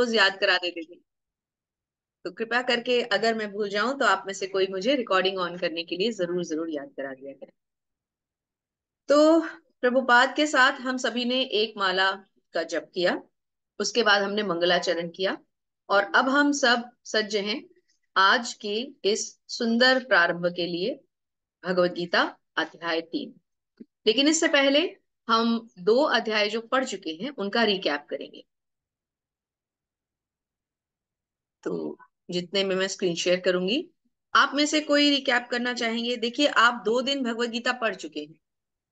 रोज याद करा देते थे। तो कृपया करके अगर मैं भूल जाऊं तो आप में से कोई मुझे रिकॉर्डिंग ऑन करने के लिए जरूर जरूर याद करा दिया करें। तो प्रभुपाद के साथ हम सभी ने एक माला का जप किया। उसके बाद हमने मंगलाचरण किया। और अब हम सब सज्ज हैं आज की इस सुंदर प्रारंभ के लिए, भगवत गीता अध्याय 3। लेकिन इससे पहले हम 2 अध्याय जो पढ़ चुके हैं उनका रिकैप करेंगे। तो जितने में मैं स्क्रीन शेयर करूंगी, आप में से कोई रिकैप करना चाहेंगे? देखिए, आप 2 दिन भगवत गीता पढ़ चुके हैं।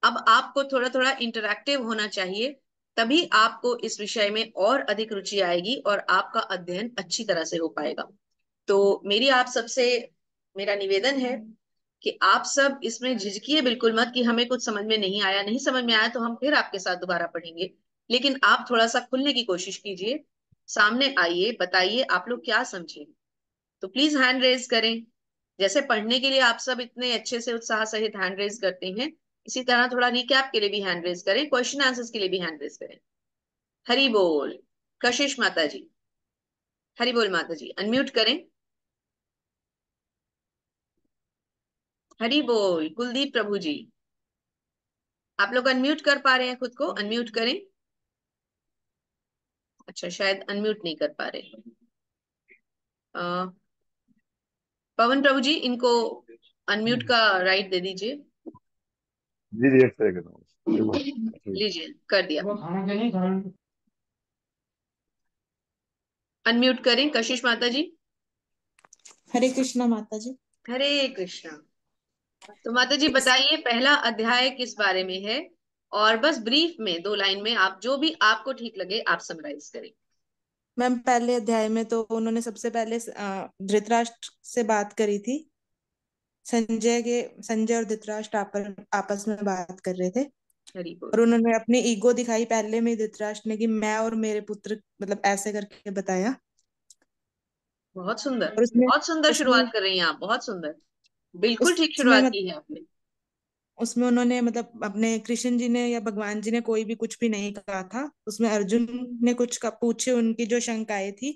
अब आपको थोड़ा थोड़ा इंटरैक्टिव होना चाहिए, तभी आपको इस विषय में और अधिक रुचि आएगी और आपका अध्ययन अच्छी तरह से हो पाएगा। तो मेरी आप सबसे मेरा निवेदन है कि आप सब इसमें झिझकिए बिल्कुल मत कि हमें कुछ समझ में नहीं आया। नहीं समझ में आया तो हम फिर आपके साथ दोबारा पढ़ेंगे, लेकिन आप थोड़ा सा खुलने की कोशिश कीजिए। सामने आइए, बताइए आप लोग क्या समझे। तो प्लीज हैंड रेज करें। जैसे पढ़ने के लिए आप सब इतने अच्छे से उत्साह सहित हैंड रेज करते हैं, इसी तरह थोड़ा रिकैप के लिए भी हैंड रेज करें, क्वेश्चन आंसर्स के लिए भी हैंड रेज करें। हरि बोल। कशिश माता जी। हरि बोल माता जी, अनम्यूट करें। हरि बोल। कुलदीप प्रभु जी, आप लोग अनम्यूट कर पा रहे हैं? खुद को अनम्यूट करें। अच्छा, शायद अनम्यूट नहीं कर पा रहे। अ, पवन प्रभु जी, इनको अनम्यूट का राइट दे दीजिए। जी जी, एक सेकंड। लीजिए, कर दिया। अनम्यूट करें कशिश माता जी। हरे कृष्णा माता जी। हरे कृष्णा। तो माता जी बताइए, पहला अध्याय किस बारे में है? और बस ब्रीफ में 2 लाइन में आप जो भी आपको ठीक लगे आप समराइज करें। मैम, पहले अध्याय में तो उन्होंने सबसे पहले धृतराष्ट्र से बात करी थी। संजय और धृतराष्ट्र आपस में बात कर रहे थे। हरि बोल। और उन्होंने अपनी ईगो दिखाई पहले में ही धृतराष्ट्र ने कि मैं और मेरे पुत्र, मतलब ऐसे करके बताया। बहुत सुंदर। और उसमें बहुत सुंदर उसमें शुरुआत कर रही हैं आप, बहुत सुंदर। बिल्कुल ठीक उसमें शुरुआत मत, की है आपने। उसमें उन्होंने मतलब अपने कृष्ण जी ने या भगवान जी ने कोई भी कुछ भी नहीं कहा था। उसमें अर्जुन ने कुछ का पूछे, उनकी जो शंकाएं थी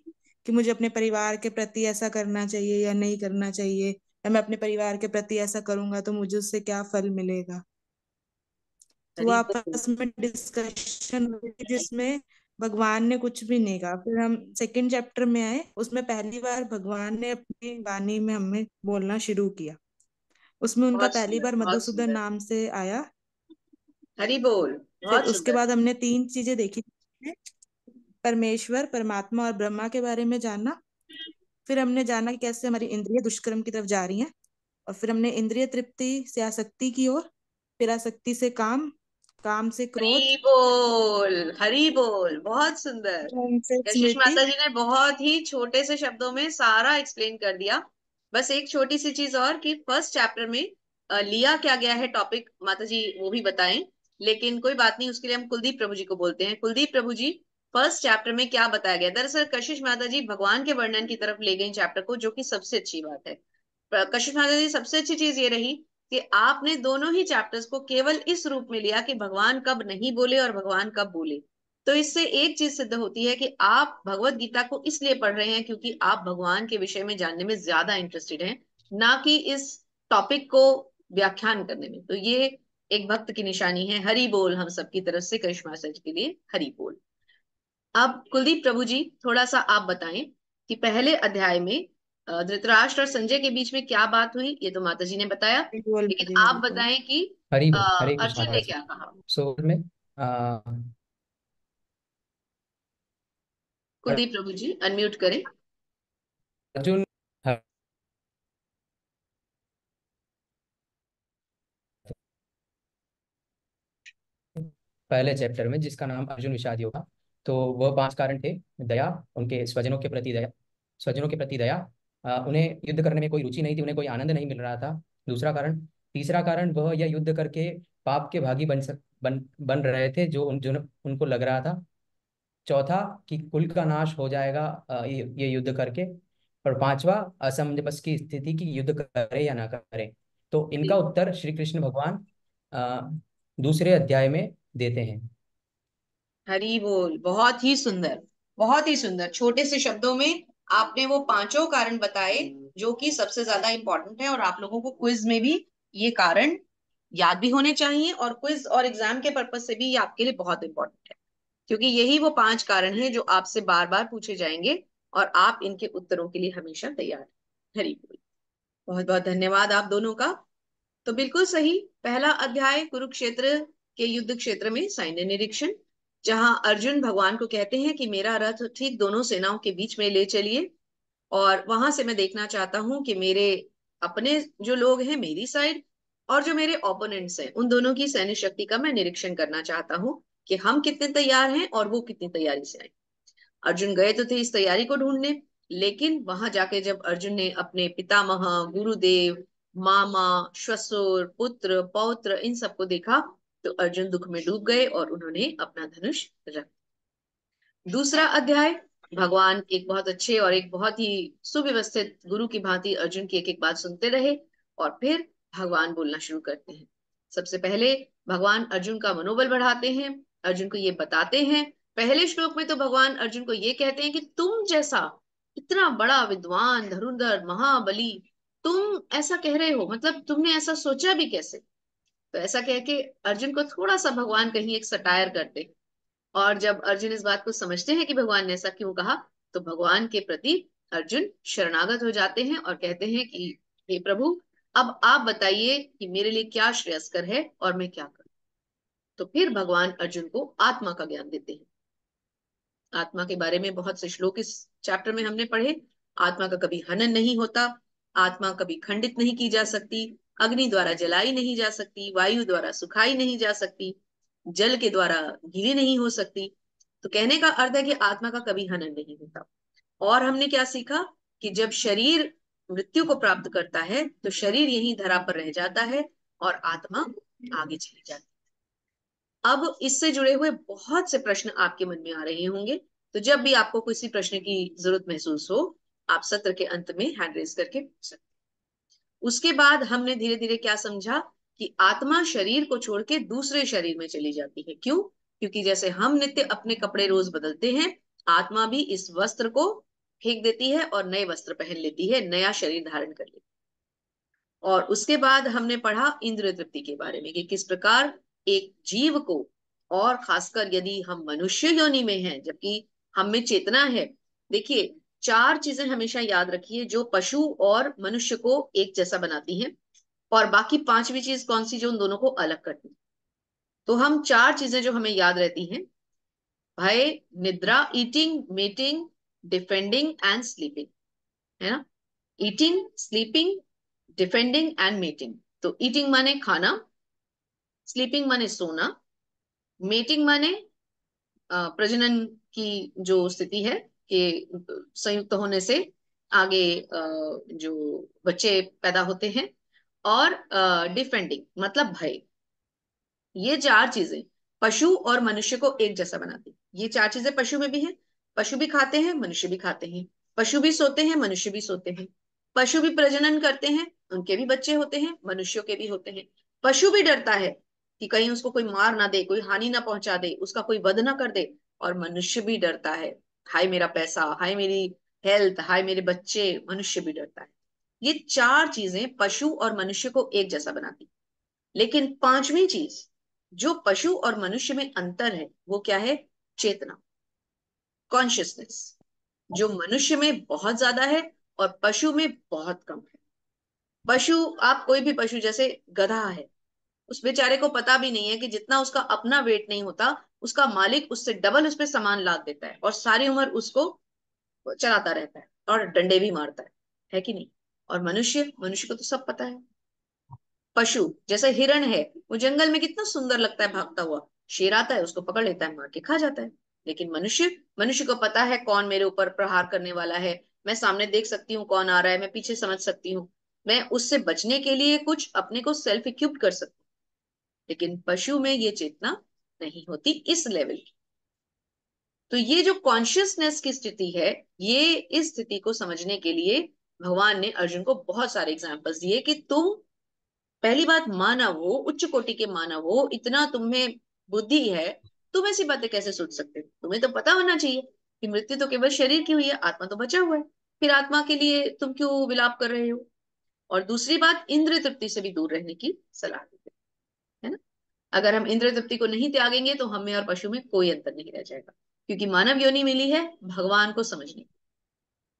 कि मुझे अपने परिवार के प्रति ऐसा करना चाहिए या नहीं करना चाहिए, या मैं अपने परिवार के प्रति ऐसा करूंगा तो मुझे उससे क्या फल मिलेगा। तो वो हरि बोल। आपस में डिस्कशन हुई थी, जिसमें भगवान ने कुछ भी नहीं कहा। फिर हम सेकंड चैप्टर में आए, उसमें पहली बार भगवान ने अपनी वाणी में हमें बोलना शुरू किया। उसमें उनका बहुत पहली सुंदर, बार बहुत मधुसूदन सुंदर। नाम से आया। हरि बोल। फिर बहुत उसके सुंदर। बाद हमने 3 चीजें देखी। परमेश्वर, परमात्मा और ब्रह्मा के बारे में जाना। फिर हमने जाना कि कैसे हमारी इंद्रिय दुष्कर्म की तरफ जा रही हैं। और फिर हमने इंद्रिय तृप्ति से आसक्ति की ओर, फिर आसक्ति से काम, काम से क्रोध, हरि बोल। हरि बोल, बहुत सुंदर। धन से कशिश स्मृति। माता जी ने बहुत ही छोटे से शब्दों में सारा एक्सप्लेन कर दिया। बस एक छोटी सी चीज और कि फर्स्ट चैप्टर में लिया क्या गया है टॉपिक, माता जी वो भी बताएं। लेकिन कोई बात नहीं, उसके लिए हम कुलदीप प्रभु जी को बोलते हैं। कुलदीप प्रभु जी, फर्स्ट चैप्टर में क्या बताया गया? दरअसल कशिश माता जी भगवान के वर्णन की तरफ ले गई चैप्टर को, जो कि सबसे अच्छी बात है। कशिश माता जी, सबसे अच्छी चीज ये रही कि आपने दोनों ही चैप्टर्स को केवल इस रूप में लिया कि भगवान कब नहीं बोले और भगवान कब बोले। तो इससे एक चीज सिद्ध होती है कि आप भगवत गीता को इसलिए पढ़ रहे हैं क्योंकि आप भगवान के विषय में जानने में ज्यादा इंटरेस्टेड हैं, ना कि इस टॉपिक को व्याख्यान करने में। तो ये एक भक्त की निशानी है। हरि बोल हम सबकी तरफ से करिश्मा सच के लिए हरि बोल। अब कुलदीप प्रभु जी, थोड़ा सा आप बताएं कि पहले अध्याय में धृतराष्ट्र और संजय के बीच में क्या बात हुई। ये तो माता जी ने बताया, हरिबोल लेकिन जी, आप हरिबोल। बताएं कि हरी अ, बोल, हरे कृष्ण अर्जुन माता ने जी। क्या कहा। सो में आ, कुलदीप प्रभु जी अनम्यूट करें। अर्जुन पहले चैप्टर में, जिसका नाम अर्जुन विषाद योगा। तो वह 5 कारण थे। दया, उनके स्वजनों के प्रति दया। स्वजनों के प्रति दया। उन्हें युद्ध करने में कोई रुचि नहीं थी, उन्हें कोई आनंद नहीं मिल रहा था। दूसरा कारण। तीसरा कारण, वह यह युद्ध करके पाप के भागी बन रहे थे, जो उनको लग रहा था। चौथा, कि कुल का नाश हो जाएगा ये युद्ध करके। और पांचवा, असमंजस की स्थिति की युद्ध करे या ना करे। तो इनका उत्तर श्री कृष्ण भगवान अ, दूसरे अध्याय में देते हैं। हरि बोल, बहुत ही सुंदर। बहुत ही सुंदर, छोटे से शब्दों में आपने वो पांचों कारण बताए जो कि सबसे ज्यादा इंपॉर्टेंट है, और आप लोगों को क्विज में भी ये कारण याद भी होने चाहिए, और क्विज और एग्जाम के पर्पज से भी ये आपके लिए बहुत इंपॉर्टेंट है, क्योंकि यही वो पांच कारण हैं जो आपसे बार बार पूछे जाएंगे और आप इनके उत्तरों के लिए हमेशा तैयार हैं। हरी बोल। बहुत बहुत धन्यवाद आप दोनों का। तो बिल्कुल सही, पहला अध्याय कुरुक्षेत्र के युद्ध क्षेत्र में सैन्य निरीक्षण, जहां अर्जुन भगवान को कहते हैं कि मेरा रथ ठीक दोनों सेनाओं के बीच में ले चलिए, और वहां से मैं देखना चाहता हूं कि मेरे अपने जो लोग हैं मेरी साइड, और जो मेरे ओपोनेंट्स हैं उन दोनों की सैन्य शक्ति का मैं निरीक्षण करना चाहता हूं कि हम कितने तैयार हैं और वो कितनी तैयारी से आए। अर्जुन गए तो थे इस तैयारी को ढूंढने, लेकिन वहां जाके जब अर्जुन ने अपने पितामह, गुरुदेव, मामा, श्वशुर, पुत्र, पौत्र इन सबको देखा, तो अर्जुन दुख में डूब गए और उन्होंने अपना धनुष रख। दूसरा अध्याय, भगवान एक बहुत अच्छे और एक बहुत ही सुव्यवस्थित गुरु की भांति अर्जुन की एक एक बात सुनते रहे, और फिर भगवान बोलना शुरू करते हैं। सबसे पहले भगवान अर्जुन का मनोबल बढ़ाते हैं, अर्जुन को ये बताते हैं। पहले श्लोक में तो भगवान अर्जुन को ये कहते हैं कि तुम जैसा इतना बड़ा विद्वान, धनुर्धर, महाबली, तुम ऐसा कह रहे हो, मतलब तुमने ऐसा सोचा भी कैसे। तो ऐसा कह के अर्जुन को थोड़ा सा भगवान कहीं एक सटायर करते हैं। और जब अर्जुन इस बात को समझते हैं कि भगवान ने ऐसा क्यों कहा, तो भगवान के प्रति अर्जुन शरणागत हो जाते हैं और कहते हैं कि हे प्रभु, अब आप बताइए कि मेरे लिए क्या श्रेयस्कर है और मैं क्या करूं। तो फिर भगवान अर्जुन को आत्मा का ज्ञान देते हैं। आत्मा के बारे में बहुत से श्लोक इस चैप्टर में हमने पढ़े। आत्मा का कभी हनन नहीं होता, आत्मा कभी खंडित नहीं की जा सकती, अग्नि द्वारा जलाई नहीं जा सकती, वायु द्वारा सुखाई नहीं जा सकती, जल के द्वारा गीली नहीं हो सकती। तो कहने का अर्थ है कि आत्मा का कभी हनन नहीं होता। और हमने क्या सीखा कि जब शरीर मृत्यु को प्राप्त करता है तो शरीर यहीं धरा पर रह जाता है और आत्मा आगे चली जाती है। अब इससे जुड़े हुए बहुत से प्रश्न आपके मन में आ रहे होंगे, तो जब भी आपको किसी प्रश्न की जरूरत महसूस हो, आप सत्र के अंत में हैंड रेज करके पूछ सकते हैं। उसके बाद हमने धीरे धीरे क्या समझा कि आत्मा शरीर को छोड़ के दूसरे शरीर में चली जाती है। क्यों? क्योंकि जैसे हम नित्य अपने कपड़े रोज बदलते हैं, आत्मा भी इस वस्त्र को फेंक देती है और नए वस्त्र पहन लेती है, नया शरीर धारण कर लेती है। और उसके बाद हमने पढ़ा इंद्रिय तृप्ति के बारे में कि किस प्रकार एक जीव को, और खासकर यदि हम मनुष्य योनि में हैं जबकि हम में चेतना है। देखिए, चार चीजें हमेशा याद रखिए जो पशु और मनुष्य को एक जैसा बनाती हैं, और बाकी पांचवी चीज कौन सी जो उन दोनों को अलग करती है। तो हम चार चीजें जो हमें याद रहती हैं, भय, निद्रा, eating, meeting, defending and sleeping, है ना। Eating, sleeping, defending and meeting. तो ईटिंग माने खाना, स्लीपिंग माने सोना, मेटिंग माने प्रजनन की जो स्थिति है कि संयुक्त होने से आगे जो बच्चे पैदा होते हैं, और डिफेंडिंग मतलब भय। ये चार चीजें पशु और मनुष्य को एक जैसा बनाती। ये चार चीजें पशु में भी हैं, पशु भी खाते हैं, मनुष्य भी खाते हैं। पशु भी सोते हैं, मनुष्य भी सोते हैं। पशु भी प्रजनन करते हैं, उनके भी बच्चे होते हैं, मनुष्यों के भी होते हैं। पशु भी डरता है कि कहीं उसको कोई मार ना दे, कोई हानि ना पहुंचा दे, उसका कोई वध ना कर दे। और मनुष्य भी डरता है, हाय मेरा पैसा, हाय मेरी हेल्थ, हाय मेरे बच्चे। मनुष्य भी डरता है। ये चार चीजें पशु और मनुष्य को एक जैसा बनाती। लेकिन पांचवी चीज जो पशु और मनुष्य में अंतर है वो क्या है? चेतना, कॉन्शियसनेस, जो मनुष्य में बहुत ज्यादा है और पशु में बहुत कम है। पशु, आप कोई भी पशु, जैसे गधा है, उस बेचारे को पता भी नहीं है कि जितना उसका अपना वेट नहीं होता, उसका मालिक उससे डबल उस पर सामान लाद देता है और सारी उम्र उसको चलाता रहता है और डंडे भी मारता है कि नहीं। और मनुष्य, मनुष्य को तो सब पता है। पशु जैसे हिरण है, वो जंगल में कितना सुंदर लगता है भागता हुआ, शेर आता है उसको पकड़ लेता है, मार के खा जाता है। लेकिन मनुष्य, मनुष्य को पता है कौन मेरे ऊपर प्रहार करने वाला है, मैं सामने देख सकती हूँ कौन आ रहा है, मैं पीछे समझ सकती हूँ, मैं उससे बचने के लिए कुछ अपने को सेल्फ इक्विप्ड कर सकती हूँ। लेकिन पशु में ये चेतना नहीं होती इस लेवल की। तो ये जो कॉन्शियसनेस की स्थिति है, ये इस स्थिति को समझने के लिए भगवान ने अर्जुन को बहुत सारे एग्जाम्पल्स दिए कि तुम, पहली बात, मानव हो, उच्च कोटि के मानव हो, इतना तुम्हें बुद्धि है, तुम ऐसी बातें कैसे सोच सकते हो? तुम्हें तो पता होना चाहिए कि मृत्यु तो केवल शरीर की हुई है, आत्मा तो बचा हुआ है, फिर आत्मा के लिए तुम क्यों विलाप कर रहे हो। और दूसरी बात, इंद्रिय तृप्ति से भी दूर रहने की सलाह देते हैं, है ना। अगर हम इंद्रिय तृप्ति को नहीं त्यागेंगे तो हमें और पशु में कोई अंतर नहीं रह जाएगा, क्योंकि मानव योनि मिली है भगवान को समझने।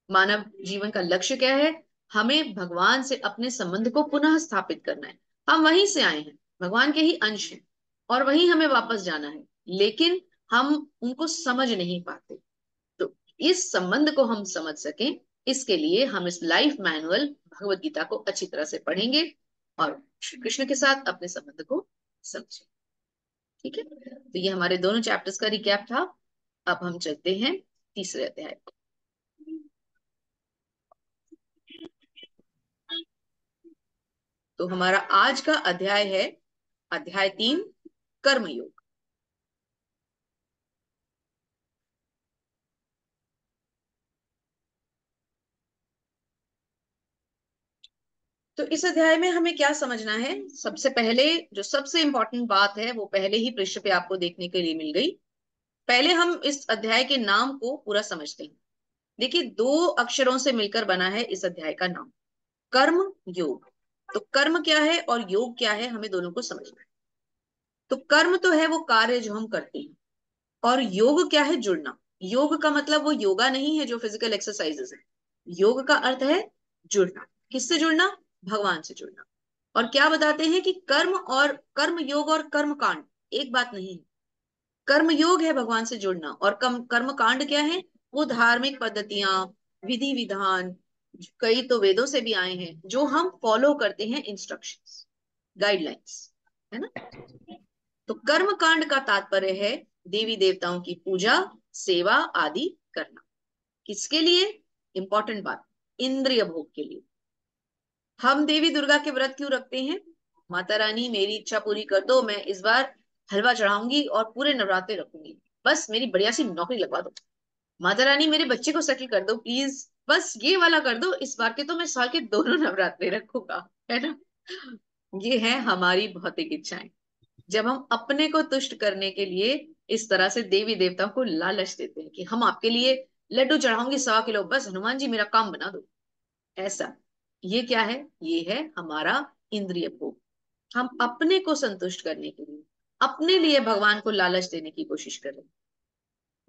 मानव जीवन का लक्ष्य क्या है? हमें भगवान से अपने संबंध को पुनः स्थापित करना है। हम वहीं से आए हैं, भगवान के ही अंश हैं, और वहीं हमें वापस जाना है, लेकिन हम उनको समझ नहीं पाते। तो इस संबंध को हम समझ सकें, इसके लिए हम इस लाइफ मैनुअल भगवत गीता को अच्छी तरह से पढ़ेंगे और श्री कृष्ण के साथ अपने संबंध को समझें। ठीक है, तो ये हमारे दोनों चैप्टर्स का रिकैप था। अब हम चलते हैं तीसरे अध्याय को। तो हमारा आज का अध्याय है अध्याय 3, कर्मयोग। तो इस अध्याय में हमें क्या समझना है? सबसे पहले जो सबसे इंपॉर्टेंट बात है वो पहले ही पृष्ठ पे आपको देखने के लिए मिल गई। पहले हम इस अध्याय के नाम को पूरा समझते हैं। देखिए, 2 अक्षरों से मिलकर बना है इस अध्याय का नाम, कर्म योग। तो कर्म क्या है और योग क्या है, हमें दोनों को समझना है। तो कर्म तो है वो कार्य जो हम करते हैं, और योग क्या है? जुड़ना। योग का मतलब वो योगा नहीं है जो फिजिकल एक्सरसाइजेस है। योग का अर्थ है जुड़ना। किससे जुड़ना? भगवान से जुड़ना। और क्या बताते हैं कि कर्म और कर्म योग और कर्म कांड एक बात नहीं है। कर्म योग है भगवान से जुड़ना, और कर्म कांड क्या है? वो धार्मिक पद्धतियां, विधि विधान, कई तो वेदों से भी आए हैं, जो हम फॉलो करते हैं, इंस्ट्रक्शंस, गाइडलाइंस, है ना। तो कर्म कांड का तात्पर्य है देवी देवताओं की पूजा, सेवा आदि करना। किसके लिए? इंपॉर्टेंट बात, इंद्रिय भोग के लिए। हम देवी दुर्गा के व्रत क्यों रखते हैं? माता रानी मेरी इच्छा पूरी कर दो, मैं इस बार हलवा चढ़ाऊंगी और पूरे नवरात्रे रखूंगी, बस मेरी बढ़िया सी नौकरी लगवा दो। माता रानी मेरे बच्चे को सेटल कर दो प्लीज, बस ये वाला कर दो, इस बार के तो मैं साल के दोनों नवरात्रे रखूंगा, है ना। ये है हमारी भौतिक इच्छाएं। जब हम अपने को तुष्ट करने के लिए इस तरह से देवी देवताओं को लालच देते हैं कि हम आपके लिए लड्डू चढ़ाऊंगी 100 किलो, बस हनुमान जी मेरा काम बना दो, ऐसा, ये क्या है? ये है हमारा इंद्रिय भोग। हम अपने को संतुष्ट करने के लिए, अपने लिए भगवान को लालच देने की कोशिश कर रहे हैं।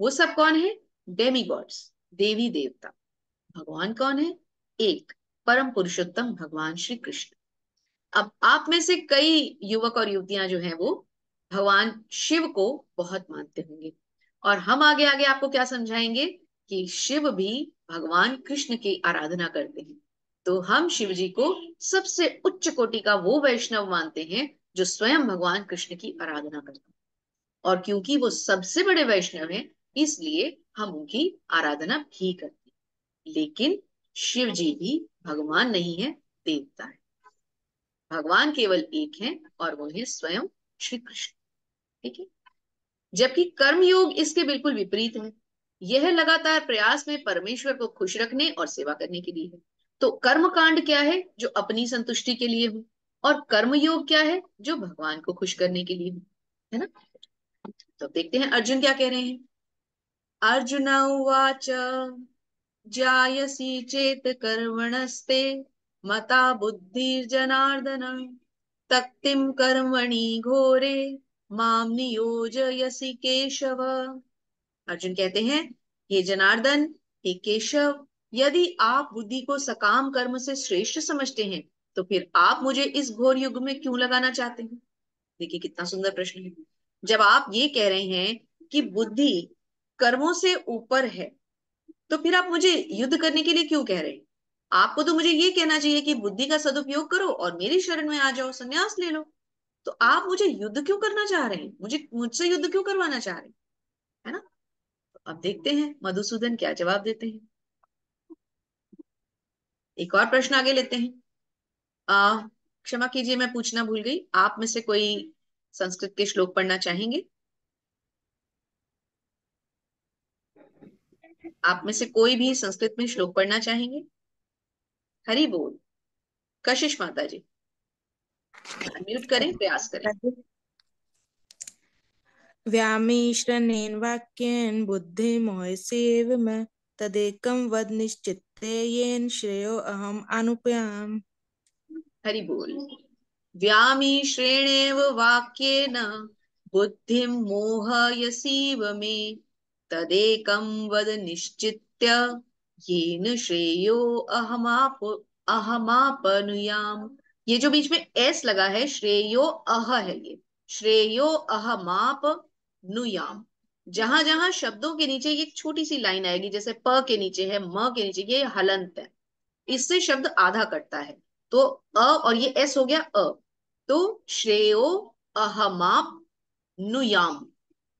वो सब कौन है? डेमी गॉड्स, देवी देवता। भगवान कौन है? एक, परम पुरुषोत्तम भगवान श्री कृष्ण। अब आप में से कई युवक और युवतियां जो हैं वो भगवान शिव को बहुत मानते होंगे, और हम आगे आगे आपको क्या समझाएंगे कि शिव भी भगवान कृष्ण की आराधना करते हैं। तो हम शिव जी को सबसे उच्च कोटि का वो वैष्णव मानते हैं जो स्वयं भगवान कृष्ण की आराधना करते हैं, और क्योंकि वो सबसे बड़े वैष्णव हैं, इसलिए हम उनकी आराधना भी करते हैं। लेकिन शिव जी भी भगवान नहीं है, देवता है। भगवान केवल एक है, और वो है स्वयं श्री कृष्ण। ठीक है, जबकि कर्म योग इसके बिल्कुल विपरीत है। यह लगातार प्रयास में परमेश्वर को खुश रखने और सेवा करने के लिए है। तो कर्म कांड क्या है? जो अपनी संतुष्टि के लिए हो, और कर्म योग क्या है? जो भगवान को खुश करने के लिए हो, है ना। तो देखते हैं अर्जुन क्या कह रहे हैं। अर्जुन उवाच जायसी चेत कर्मणस्ते मता बुद्धिर्जनार्दन तक्तिं कर्मणि घोरे माम नियोजयसि केशव। अर्जुन कहते हैं, हे जनार्दन, हे केशव, यदि आप बुद्धि को सकाम कर्म से श्रेष्ठ समझते हैं, तो फिर आप मुझे इस घोर युग में क्यों लगाना चाहते हैं? देखिए कितना सुंदर प्रश्न है। जब आप ये कह रहे हैं कि बुद्धि कर्मों से ऊपर है, तो फिर आप मुझे युद्ध करने के लिए क्यों कह रहे हैं? आपको तो मुझे ये कहना चाहिए कि बुद्धि का सदुपयोग करो और मेरी शरण में आ जाओ, संन्यास ले लो। तो आप मुझे युद्ध क्यों करना चाह रहे हैं? मुझसे युद्ध क्यों करवाना चाह रहे हैं, है ना। तो अब देखते हैं मधुसूदन क्या जवाब देते हैं। एक और प्रश्न आगे लेते हैं। आ क्षमा कीजिए, मैं पूछना भूल गई, आप में से कोई संस्कृत के श्लोक पढ़ना चाहेंगे? आप में से कोई भी संस्कृत में श्लोक पढ़ना चाहेंगे? हरि बोल। कशिश माता जी, अनम्यूट करें, प्रयास करें। व्यामिश्रणेन वाक्येन बुद्धिमोहस्यैव मे तदेकं वद निश्चित्य येन श्रेयो अहम अनुपयाम। हरि बोल। व्यामिश्रेणेव वाक्येन बुद्धिं मोहयसीव मे तदेकं वद निश्चित्य येन श्रेयो अहमापनुयाम। ये जो बीच में एस लगा है, श्रेयो अह है, ये श्रेयो अहमाप नुयाम। जहां जहां शब्दों के नीचे एक छोटी सी लाइन आएगी, जैसे प के नीचे है, म के नीचे, ये हलंत है, इससे शब्द आधा कटता है। तो अ और ये एस हो गया अ, तो श्रेयो अहमाप नुयाम।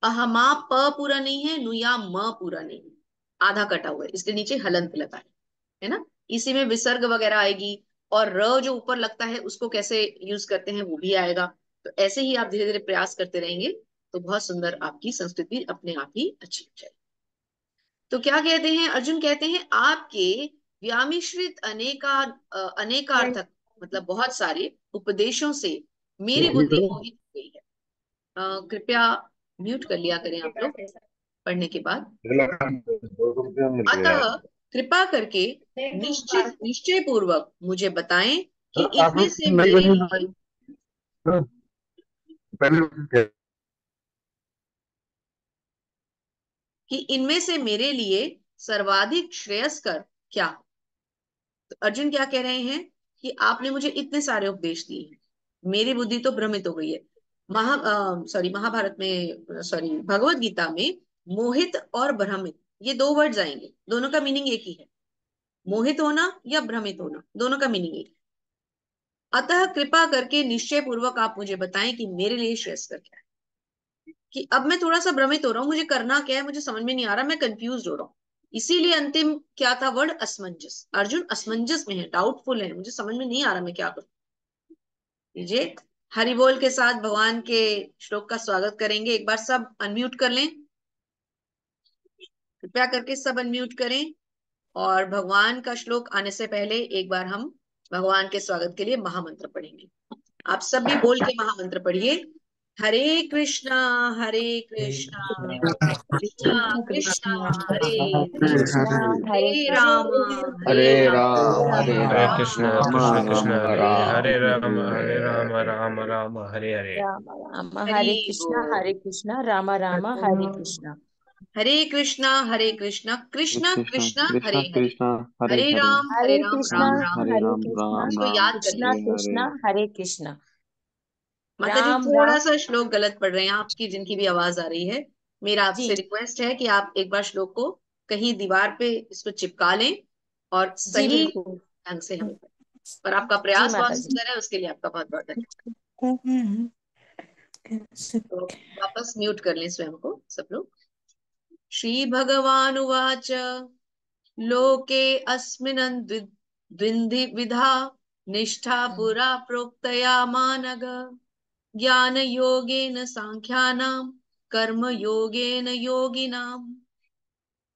अहमाप प पूरा नहीं है, नुयाम म पूरा नहीं है, आधा कटा हुआ है, इसके नीचे हलंत लगा है ना। इसी में विसर्ग वगैरह आएगी, और र जो ऊपर लगता है उसको कैसे यूज करते हैं वो भी आएगा। तो ऐसे ही आप धीरे धीरे प्रयास करते रहेंगे तो बहुत सुंदर आपकी संस्कृति अपने आप ही अच्छी हो जाएगी। तो क्या कहते हैं अर्जुन, कहते हैं आपके व्यामिश्रित अनेकार्थक, मतलब बहुत सारे उपदेशों से मेरी बुद्धि मोहित हो गई है। कृपया म्यूट कर लिया करें आप लोग पढ़ने के बाद। अतः कृपा करके निश्चय पूर्वक मुझे बताएं कि आप इनमें लोग से नई मेरे बनी लिए पहले कि इनमें से मेरे लिए सर्वाधिक श्रेयस्कर क्या हो। तो अर्जुन क्या कह रहे हैं कि आपने मुझे इतने सारे उपदेश दिए हैं, मेरी बुद्धि तो भ्रमित हो गई है। महाभारत में, सॉरी, भगवत गीता में मोहित और भ्रमित, ये दो वर्ड्स आएंगे, दोनों का मीनिंग एक ही है। मोहित होना या भ्रमित होना, दोनों का मीनिंग एक है। अतः कृपा करके निश्चय पूर्वक आप मुझे बताएं कि मेरे लिए श्रेयस्कर क्या है। कि अब मैं थोड़ा सा भ्रमित हो रहा हूँ, मुझे करना क्या है मुझे समझ में नहीं आ रहा, मैं कंफ्यूज हो रहा हूँ। इसीलिए अंतिम क्या था वर्ड, असमंजस। अर्जुन असमंजस में है, डाउटफुल है, मुझे समझ में नहीं आ रहा मैं क्या करूं। लीजिए, हरि बोल के साथ भगवान के श्लोक का स्वागत करेंगे। एक बार सब अनम्यूट कर लें, कृपया करके सब अनम्यूट करें। और भगवान का श्लोक आने से पहले एक बार हम भगवान के स्वागत के लिए महामंत्र पढ़ेंगे। आप सब भी बोल के महामंत्र पढ़िए। हरे कृष्णा कृष्णा कृष्णा हरे हरे राम हरे हरे राम हरे हरे राम कृष्ण राम कृष्ण कृष्ण राम हरे राम हरे राम हरे हरे राम हरे। राम राम हरे हरे। राम राम हरि हरे कृष्णा बोल। राम राम हरे कृष्णा। हरे कृष्णा कृष्णा कृष्णा कृष्ण हरे कृष्ण हरे, कृष्ण हरे हरे हरे राम हरे कृष्णा राम राम हरे हरे। राम राम इसको राम याद कर कृष्णा हरे लीजिए। हरे। कृष्णा हरे कृष्णा। माता जी राम थोड़ा राम सा श्लोक गलत पढ़ रहे हैं आपकी, जिनकी भी आवाज आ रही है। मेरा जी आपसे रिक्वेस्ट है कि आप एक बार श्लोक को कहीं दीवार पे इसको चिपका लें और जी सही बिल्कुल। ढंग से हमें पढ़ें। पर आपका जी प्रयास माता बहुत जी। सुंदर है, उसके लिए आपका बहुत बहुत धन्यवाद। तो वापस म्यूट कर लें स्वयं को सब लोग। श्री भगवान उवाच लोके अस्मिन् द्विविधा निष्ठा पुरा प्रोक्तया मानघ ज्ञान योगेन सांख्यानां कर्म योगेन योगिनाम्।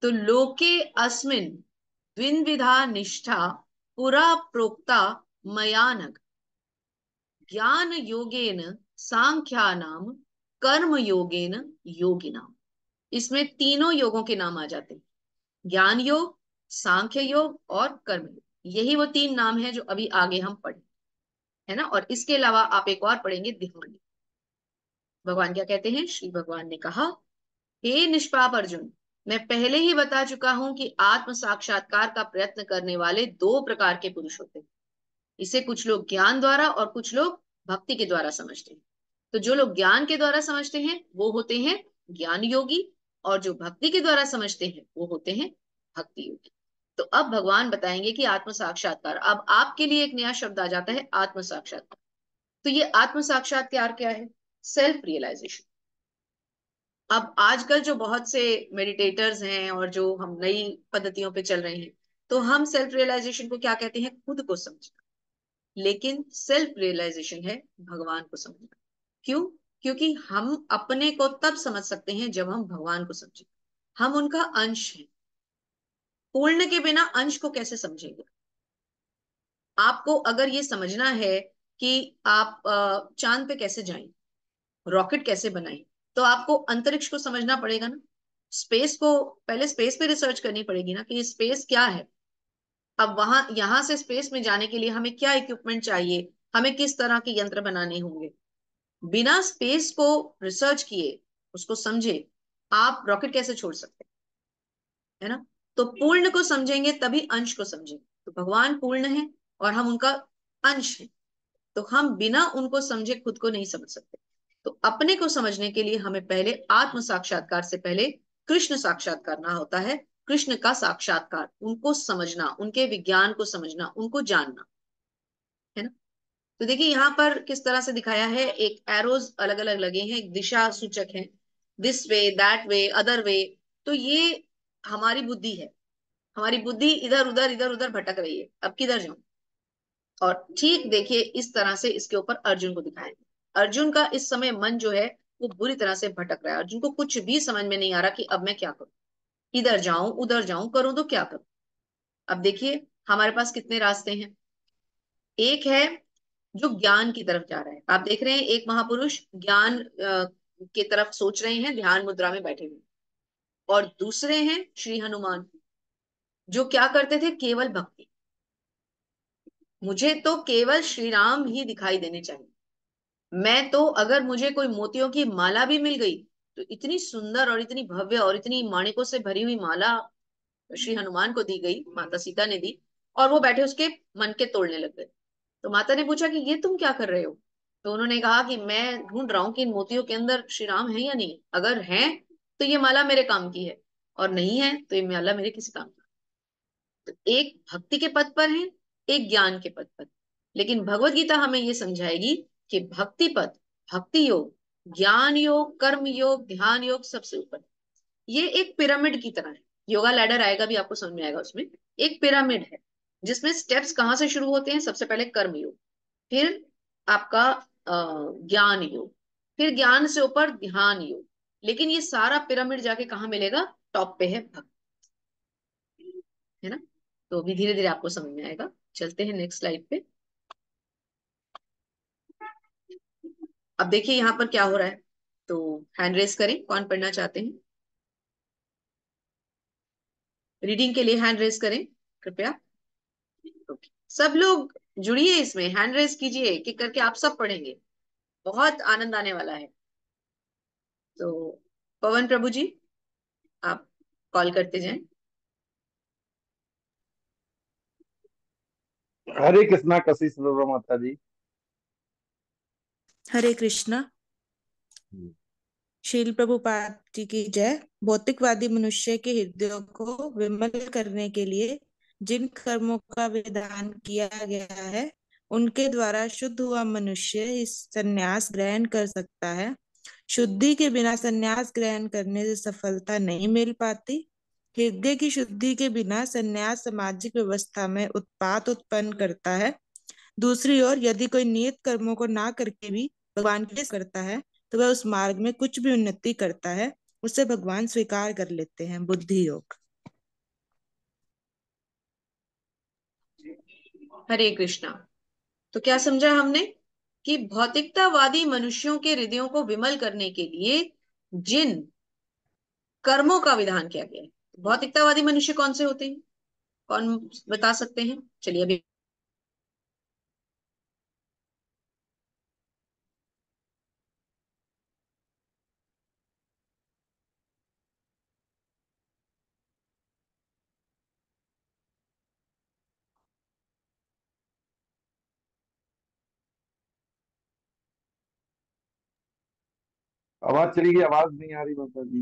तो लोके अस्मिन् द्विविधा निष्ठा पुरा प्रोक्ता मया नघ ज्ञान योगेन सांख्यानां कर्म योगेन योगिनाम्। इसमें तीनों योगों के नाम आ जाते हैं, ज्ञान योग, सांख्य योग और कर्म योग। यही वो तीन नाम है जो अभी आगे हम पढ़े, है ना। और इसके अलावा आप एक और पढ़ेंगे, ध्यान। भगवान क्या कहते हैं, श्री भगवान ने कहा, हे निष्पाप अर्जुन, मैं पहले ही बता चुका हूं कि आत्म साक्षात्कार का प्रयत्न करने वाले दो प्रकार के पुरुष होते हैं। इसे कुछ लोग ज्ञान द्वारा और कुछ लोग भक्ति के द्वारा समझते हैं। तो जो लोग ज्ञान के द्वारा समझते हैं वो होते हैं ज्ञान योगी, और जो भक्ति के द्वारा समझते हैं वो होते हैं भक्ति योगी। तो अब भगवान बताएंगे कि आत्म साक्षात्कार, अब आपके लिए एक नया शब्द आ जाता है, आत्म साक्षात्कार। तो ये आत्म साक्षात्कार क्या है, सेल्फ रियलाइजेशन। अब आजकल जो बहुत से मेडिटेटर्स हैं और जो हम नई पद्धतियों पे चल रहे हैं, तो हम सेल्फ रियलाइजेशन को क्या कहते हैं, खुद को समझना। लेकिन सेल्फ रियलाइजेशन है भगवान को समझना। क्यों? क्योंकि हम अपने को तब समझ सकते हैं जब हम भगवान को समझें। हम उनका अंश हैं, पूर्ण के बिना अंश को कैसे समझेंगे। आपको अगर ये समझना है कि आप चांद पे कैसे जाएं, रॉकेट कैसे बनाएं, तो आपको अंतरिक्ष को समझना पड़ेगा ना, स्पेस को, पहले स्पेस पे रिसर्च करनी पड़ेगी ना कि स्पेस क्या है। अब वहां यहां से स्पेस में जाने के लिए हमें क्या इक्विपमेंट चाहिए, हमें किस तरह के यंत्र बनाने होंगे। बिना स्पेस को रिसर्च किए, उसको समझे, आप रॉकेट कैसे छोड़ सकते हैं, है ना। तो पूर्ण को समझेंगे तभी अंश को समझेंगे। तो भगवान पूर्ण है और हम उनका अंश है, तो हम बिना उनको समझे खुद को नहीं समझ सकते। तो अपने को समझने के लिए हमें पहले आत्म साक्षात्कार से पहले कृष्ण साक्षात्कार करना होता है। कृष्ण का साक्षात्कार, उनको समझना, उनके विज्ञान को समझना, उनको जानना, है ना। तो देखिए यहाँ पर किस तरह से दिखाया है, एक एरोज अलग अलग लगे हैं, एक दिशा सूचक है, this way, that way, other way. तो ये हमारी बुद्धि है, हमारी बुद्धि इधर उधर भटक रही है, अब किधर जाऊं। और ठीक देखिए इस तरह से इसके ऊपर अर्जुन को दिखाया है। अर्जुन का इस समय मन जो है वो बुरी तरह से भटक रहा है। अर्जुन को कुछ भी समझ में नहीं आ रहा कि अब मैं क्या करूं, इधर जाऊं उधर जाऊं, करूं तो क्या करूं। अब देखिए हमारे पास कितने रास्ते हैं। एक है जो ज्ञान की तरफ जा रहा है, आप देख रहे हैं एक महापुरुष ज्ञान की तरफ सोच रहे हैं, ध्यान मुद्रा में बैठे हुए। और दूसरे हैं श्री हनुमान, जो क्या करते थे, केवल भक्ति। मुझे तो केवल श्री राम ही दिखाई देने चाहिए। मैं तो अगर मुझे कोई मोतियों की माला भी मिल गई, तो इतनी सुंदर और इतनी भव्य और इतनी माणिकों से भरी हुई माला श्री हनुमान को दी गई, माता सीता ने दी, और वो बैठे उसके मन के तोड़ने लग गए। तो माता ने पूछा कि ये तुम क्या कर रहे हो। तो उन्होंने कहा कि मैं ढूंढ रहा हूं कि इन मोतियों के अंदर श्री राम है या नहीं। अगर है तो ये माला मेरे काम की है, और नहीं है तो ये माला मेरे किसी काम की। तो एक भक्ति के पद पर है, एक ज्ञान के पद पर। लेकिन भगवत गीता हमें ये समझाएगी कि भक्ति पद, भक्ति योग, ज्ञान योग, कर्म योग, ध्यान योग सबसे ऊपर। ये एक पिरामिड की तरह है। योगा लैडर आएगा भी, आपको समझ में आएगा। उसमें एक पिरामिड है जिसमें स्टेप्स कहाँ से शुरू होते हैं। सबसे पहले कर्म योग, फिर आपका ज्ञान योग, फिर ज्ञान से ऊपर ध्यान योग। लेकिन ये सारा पिरामिड जाके कहाँ मिलेगा, टॉप पे है भक्ति, है ना। तो अभी धीरे धीरे आपको समझ में आएगा। चलते हैं नेक्स्ट स्लाइड पे। अब देखिए यहाँ पर क्या हो रहा है। तो हैंड रेस करें, कौन पढ़ना चाहते हैं। रीडिंग के लिए हैंड रेस करें कृपया। ओके, सब लोग जुड़िए इसमें, हैंड रेस कीजिए, कि करके आप सब पढ़ेंगे, बहुत आनंद आने वाला है। तो पवन प्रभु जी, आप कॉल करते जाएं। हरे कृष्णा, कशिश माता जी। हरे कृष्णा। शील प्रभुपाद जी की जय। भौतिकवादी मनुष्य के हृदयों को विमल करने के लिए जिन कर्मों का विधान किया गया है, उनके द्वारा शुद्ध हुआ मनुष्य इस संन्यास ग्रहण कर सकता है। शुद्धि के बिना संन्यास ग्रहण करने से सफलता नहीं मिल पाती। हृदय की शुद्धि के बिना संन्यास सामाजिक व्यवस्था में उत्पात उत्पन्न करता है। दूसरी ओर यदि कोई नियत कर्मों को ना करके भी भगवान के लिए करता है, तो वह उस मार्ग में कुछ भी उन्नति करता है, उसे भगवान स्वीकार कर लेते हैं। बुद्धि योग। हरे कृष्णा। तो क्या समझा हमने कि भौतिकतावादी मनुष्यों के हृदयों को विमल करने के लिए जिन कर्मों का विधान किया गया है। भौतिकतावादी मनुष्य कौन से होते हैं, कौन बता सकते हैं। चलिए अभी आवाज चली गई, आवाज नहीं आ रही माता जी।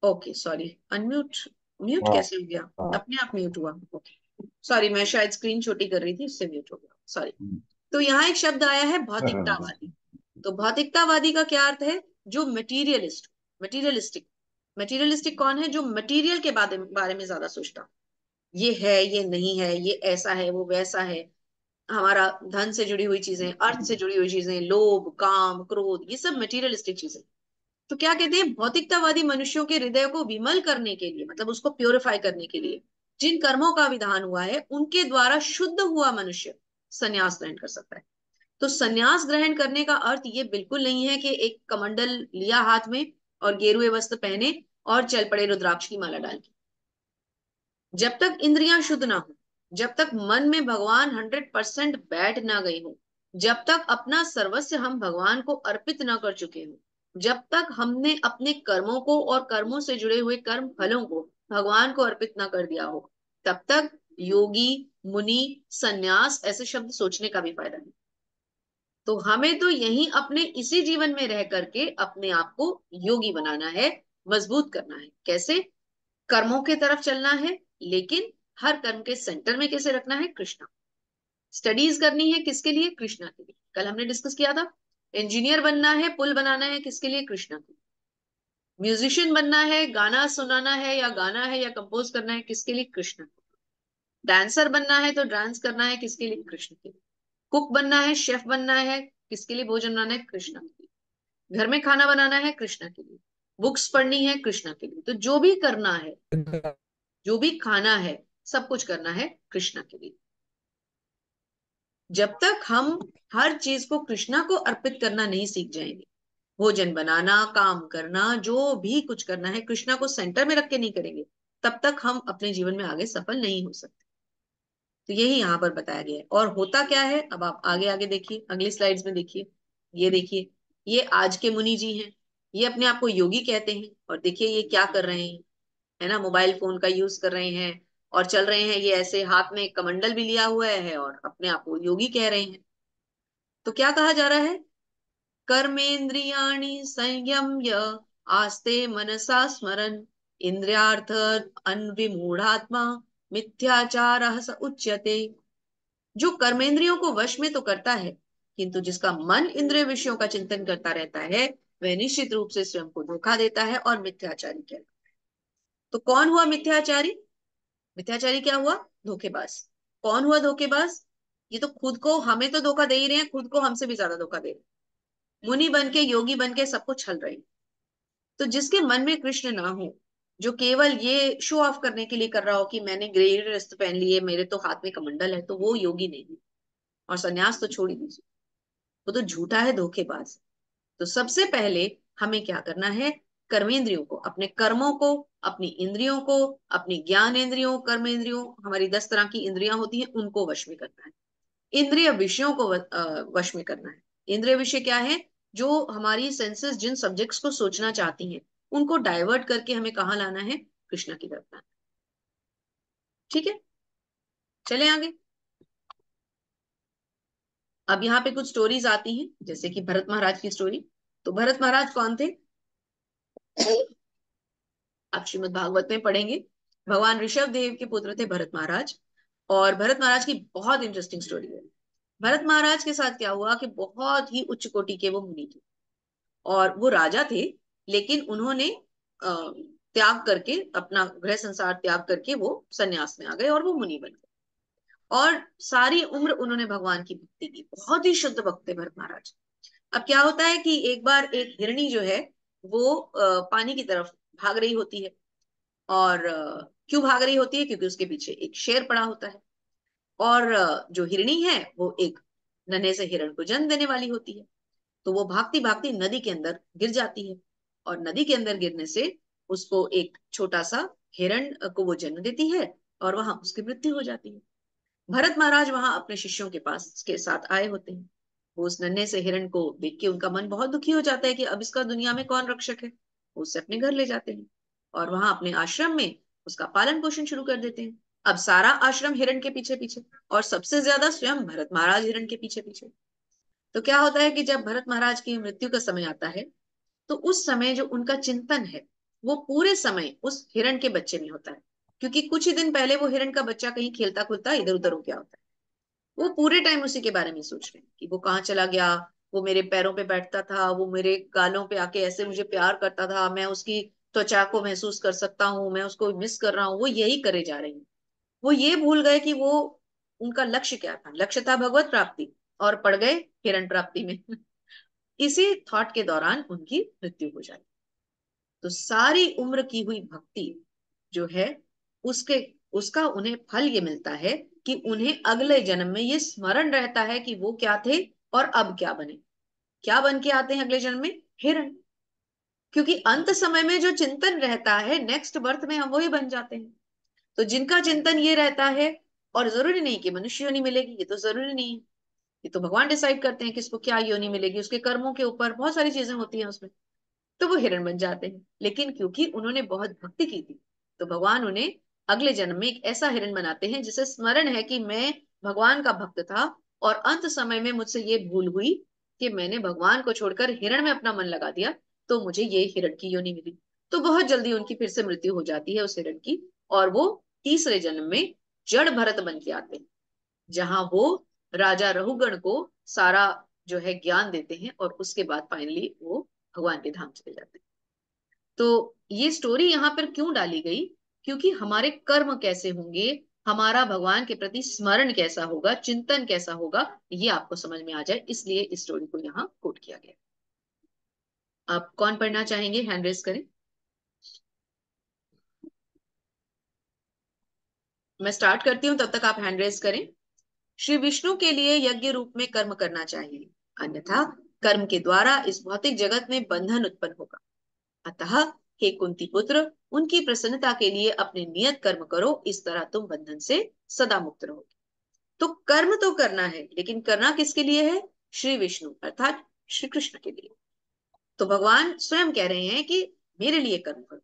ओके सॉरी, अनम्यूट, म्यूट हाँ कैसे हो गया, हाँ। अपने आप म्यूट हुआ। ओके सॉरी, मैं शायद स्क्रीन छोटी कर रही थी, उससे म्यूट हो गया, सॉरी। तो यहाँ एक शब्द आया है भौतिकतावादी। तो भौतिकतावादी का क्या अर्थ है, जो मटीरियलिस्ट, मटीरियलिस्टिक। मटीरियलिस्टिक कौन है, जो मटीरियल के बारे में ज्यादा सोचता, ये है ये नहीं है, ये ऐसा है वो वैसा है। हमारा धन से जुड़ी हुई चीजें, अर्थ से जुड़ी हुई चीजें, लोभ काम क्रोध, ये सब मटीरियलिस्टिक चीजें। तो क्या कहते हैं, भौतिकतावादी मनुष्यों के हृदय को विमल करने के लिए, मतलब उसको प्योरीफाई करने के लिए जिन कर्मों का विधान हुआ है, उनके द्वारा शुद्ध हुआ मनुष्य संन्यास ग्रहण कर सकता है। तो संन्यास ग्रहण करने का अर्थ ये बिल्कुल नहीं है कि एक कमंडल लिया हाथ में और गेरुए वस्त्र पहने और चल पड़े रुद्राक्ष की माला डाल के। जब तक इंद्रियां शुद्ध ना हो, जब तक मन में भगवान 100% बैठ ना गई हो, जब तक अपना सर्वस्व हम भगवान को अर्पित ना कर चुके हो, जब तक हमने अपने कर्मों को और कर्मों से जुड़े हुए कर्म फलों को भगवान को अर्पित ना कर दिया हो, तब तक योगी, मुनि, सन्यास ऐसे शब्द सोचने का भी फायदा नहीं। तो हमें तो यही अपने इसी जीवन में रह करके अपने आप को योगी बनाना है, मजबूत करना है। कैसे? कर्मों की तरफ चलना है, लेकिन हर कर्म के सेंटर में कैसे रखना है? कृष्णा। स्टडीज करनी है किसके लिए? कृष्णा के लिए। कल हमने डिस्कस किया था। इंजीनियर बनना है, पुल बनाना है, किसके लिए? कृष्णा के लिए। म्यूजिशियन बनना है, गाना सुनाना है या गाना है या कंपोज करना है, किसके लिए? कृष्णा के लिए। डांसर बनना है तो डांस करना है, किसके लिए? कृष्ण के लिए। कुक बनना है, शेफ बनना है, किसके लिए भोजन बनाना है? कृष्णा के लिए। घर में खाना बनाना है, कृष्णा के लिए। बुक्स पढ़नी है, कृष्णा के लिए। तो जो भी करना है, जो भी खाना है, सब कुछ करना है कृष्णा के लिए। जब तक हम हर चीज को कृष्णा को अर्पित करना नहीं सीख जाएंगे, भोजन बनाना, काम करना, जो भी कुछ करना है कृष्णा को सेंटर में रख के नहीं करेंगे, तब तक हम अपने जीवन में आगे सफल नहीं हो सकते। तो यही यहाँ पर बताया गया है। और होता क्या है, अब आप आगे आगे देखिए, अगली स्लाइड्स में देखिए। ये देखिए, ये आज के मुनि जी हैं, ये अपने आप को योगी कहते हैं। और देखिए ये क्या कर रहे हैं, है ना, मोबाइल फोन का यूज कर रहे हैं और चल रहे हैं, ये ऐसे हाथ में कमंडल भी लिया हुआ है और अपने आप को योगी कह रहे हैं। तो क्या कहा जा रहा है? कर्मेंद्रियाणि संयम्य आस्ते मनसा स्मरन इंद्रियार्थ अनविमूढ़ात्मा मिथ्याचारः स उच्यते। जो कर्मेंद्रियों को वश में तो करता है, किंतु जिसका मन इंद्रिय विषयों का चिंतन करता रहता है, वह निश्चित रूप से स्वयं को धोखा देता है और मिथ्याचारी कहलाता है। तो कौन हुआ मिथ्याचारी? मिथ्याचारी क्या हुआ? धोखेबाज। कौन हुआ धोखेबाज? ये तो खुद को, हमें तो धोखा दे ही रहे हैं, खुद को हमसे भी ज्यादा धोखा दे रहे हैं। मुनि बन के, योगी बन के सबको छल रहे हैं। तो जिसके मन में कृष्ण ना हो, जो केवल ये शो ऑफ करने के लिए कर रहा हो कि मैंने ग्रे वस्त्र पहन लिए, मेरे तो हाथ में कमंडल है, तो वो योगी नहीं है। और सन्यास तो छोड़ ही दीजिए, वो तो झूठा है, धोखेबाज। तो सबसे पहले हमें क्या करना है? कर्मेंद्रियों को, अपने कर्मों को, अपनी इंद्रियों को, अपनी ज्ञान इंद्रियों, कर्मेंद्रियों, हमारी 10 तरह की इंद्रियां होती हैं, उनको वश में करना है। इंद्रिय विषयों को वश में करना है। इंद्रिय विषय क्या है? जो हमारी सेंसेस जिन सब्जेक्ट्स को सोचना चाहती हैं, उनको डाइवर्ट करके हमें कहाँ लाना है? कृष्णा की तरफ लाना। ठीक है, चले आगे। अब यहाँ पे कुछ स्टोरीज आती हैं, जैसे कि भरत महाराज की स्टोरी। तो भरत महाराज कौन थे? आप श्रीमद् भागवत में पढ़ेंगे। भगवान ऋषभ देव के पुत्र थे भरत महाराज। और भरत महाराज की बहुत इंटरेस्टिंग स्टोरी है। भरत महाराज के साथ क्या हुआ कि बहुत ही उच्च कोटि के वो मुनि थे और वो राजा थे, लेकिन उन्होंने त्याग करके, अपना गृह संसार त्याग करके वो सन्यास में आ गए और वो मुनि बन गए। और सारी उम्र उन्होंने भगवान की भक्ति की। बहुत ही शुद्ध भक्त थे भरत महाराज। अब क्या होता है कि एक बार एक हिरणी जो है वो पानी की तरफ भाग रही होती है। और क्यों भाग रही होती है? क्योंकि उसके पीछे एक शेर पड़ा होता है। और जो हिरणी है वो एक नन्हे से हिरण को जन्म देने वाली होती है। तो वो भागती भागती नदी के अंदर गिर जाती है। और नदी के अंदर गिरने से उसको एक छोटा सा हिरण को वो जन्म देती है और वहां उसकी मृत्यु हो जाती है। भरत महाराज वहां अपने शिष्यों के पास के साथ आए होते हैं। वो उस नन्हे से हिरण को देख के उनका मन बहुत दुखी हो जाता है कि अब इसका दुनिया में कौन रक्षक है। वो उसे अपने घर ले जाते हैं और वहां अपने आश्रम में उसका पालन पोषण शुरू कर देते हैं। अब सारा आश्रम हिरण के पीछे पीछे, और सबसे ज्यादा स्वयं भरत महाराज हिरण के पीछे पीछे। तो क्या होता है कि जब भरत महाराज की मृत्यु का समय आता है, तो उस समय जो उनका चिंतन है वो पूरे समय उस हिरण के बच्चे में होता है। क्योंकि कुछ ही दिन पहले वो हिरण का बच्चा कहीं खेलता खुलता इधर उधर हो गया होता है। वो पूरे टाइम उसी के बारे में सोच रहे हैं कि वो कहाँ चला गया। वो मेरे पैरों पे बैठता था, वो मेरे गालों पे आके ऐसे मुझे प्यार करता था, मैं उसकी त्वचा को महसूस कर सकता हूँ, मैं उसको मिस कर रहा हूँ। वो यही करे जा रहे हैं। वो ये भूल गए कि वो, उनका लक्ष्य क्या था? लक्ष्य था भगवत प्राप्ति, और पड़ गए हिरण प्राप्ति में। इसी थॉट के दौरान उनकी मृत्यु हो जाती। तो सारी उम्र की हुई भक्ति जो है, उसके उसका उन्हें फल ये मिलता है कि उन्हें अगले जन्म में ये स्मरण रहता है कि वो क्या थे? और अब क्या बने, क्या बन के आते हैं अगले जन्म में? हिरण। क्योंकि अंत समय में जो चिंतन रहता है, नेक्स्ट बर्थ में हम वही बन जाते हैं। तो जिनका चिंतन ये रहता है, और जरूरी नहीं कि मनुष्य योनि मिलेगी, ये तो जरूरी नहीं है, ये तो भगवान डिसाइड करते हैं किसको क्या योनि मिलेगी, उसके कर्मों के ऊपर बहुत सारी चीजें होती हैं उसमें, तो वो हिरण बन जाते हैं। लेकिन क्योंकि उन्होंने बहुत भक्ति की थी, तो भगवान उन्हें अगले जन्म में एक ऐसा हिरण बनाते हैं जिसे स्मरण है कि मैं भगवान का भक्त था, और अंत समय में मुझसे ये भूल हुई कि मैंने भगवान को छोड़कर हिरण में अपना मन लगा दिया, तो मुझे ये हिरण की योनि मिली। तो बहुत जल्दी उनकी फिर से मृत्यु हो जाती है उस हिरण की, और वो तीसरे जन्म में जड़ भरत बन के आते हैं, जहां वो राजा रहुगण को सारा जो है ज्ञान देते हैं, और उसके बाद फाइनली वो भगवान के धाम चले जाते हैं। तो ये स्टोरी यहाँ पर क्यों डाली गई? क्योंकि हमारे कर्म कैसे होंगे, हमारा भगवान के प्रति स्मरण कैसा होगा, चिंतन कैसा होगा, ये आपको समझ में आ जाए, इसलिए इस स्टोरी को यहाँ कोट किया गया। आप कौन पढ़ना चाहेंगे? हैंड रेस करें, मैं स्टार्ट करती हूँ, तब तक आप हैंड रेस करें। श्री विष्णु के लिए यज्ञ रूप में कर्म करना चाहिए, अन्यथा कर्म के द्वारा इस भौतिक जगत में बंधन उत्पन्न होगा। अतः हे कुंती पुत्र, उनकी प्रसन्नता के लिए अपने नियत कर्म करो, इस तरह तुम बंधन से सदा मुक्त रहोगे। तो कर्म तो करना है, लेकिन करना किसके लिए है? श्री विष्णु अर्थात श्री कृष्ण के लिए। तो भगवान स्वयं कह रहे हैं कि मेरे लिए कर्म करो।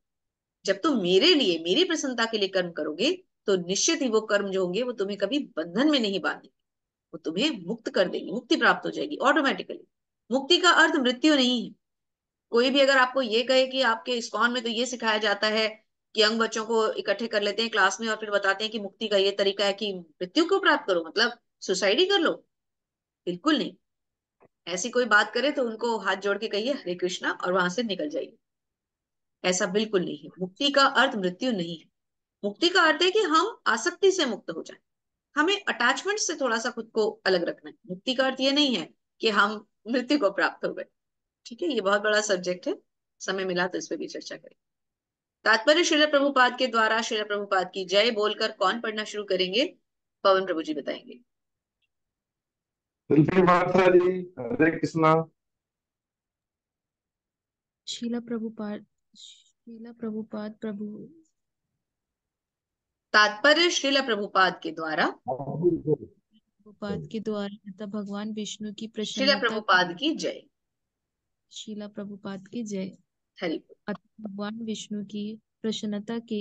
जब तुम मेरे लिए, मेरी प्रसन्नता के लिए कर्म करोगे, तो निश्चित ही वो कर्म जो होंगे वो तुम्हें कभी बंधन में नहीं बांधेंगे, वो तुम्हें मुक्त कर देंगे, मुक्ति प्राप्त हो जाएगी ऑटोमेटिकली। मुक्ति का अर्थ मृत्यु नहीं है। कोई भी अगर आपको ये कहे कि आपके इस्कॉन में तो ये सिखाया जाता है कि यंग बच्चों को इकट्ठे कर लेते हैं क्लास में और फिर बताते हैं कि मुक्ति का ये तरीका है कि मृत्यु को प्राप्त करो, मतलब सुसाइड ही कर लो, बिल्कुल नहीं। ऐसी कोई बात करे तो उनको हाथ जोड़ के कहिए हरे कृष्णा और वहां से निकल जाइए। ऐसा बिल्कुल नहीं है। मुक्ति का अर्थ मृत्यु नहीं है। मुक्ति का अर्थ है कि हम आसक्ति से मुक्त हो जाए, हमें अटैचमेंट से थोड़ा सा खुद को अलग रखना है। मुक्ति का अर्थ ये नहीं है कि हम मृत्यु को प्राप्त हो गए। ठीक है, ये बहुत बड़ा सब्जेक्ट है, समय मिला तो इस पे भी चर्चा करें। तात्पर्य श्रील प्रभुपाद के द्वारा श्रील प्रभुपाद की जय बोलकर कौन पढ़ना शुरू करेंगे? पवन प्रभु जी बताएंगे। तुलसी माता जी, हरे कृष्णा। शीला प्रभुपाद प्रभु तात्पर्य श्रील प्रभुपाद के द्वारा प्रभुपाद के द्वारा तथा भगवान विष्णु की श्रील प्रसन्नता प्रभुपाद की जय। शीला प्रभुपाद की जय। हरि बोल। अतः भगवान विष्णु की प्रसन्नता के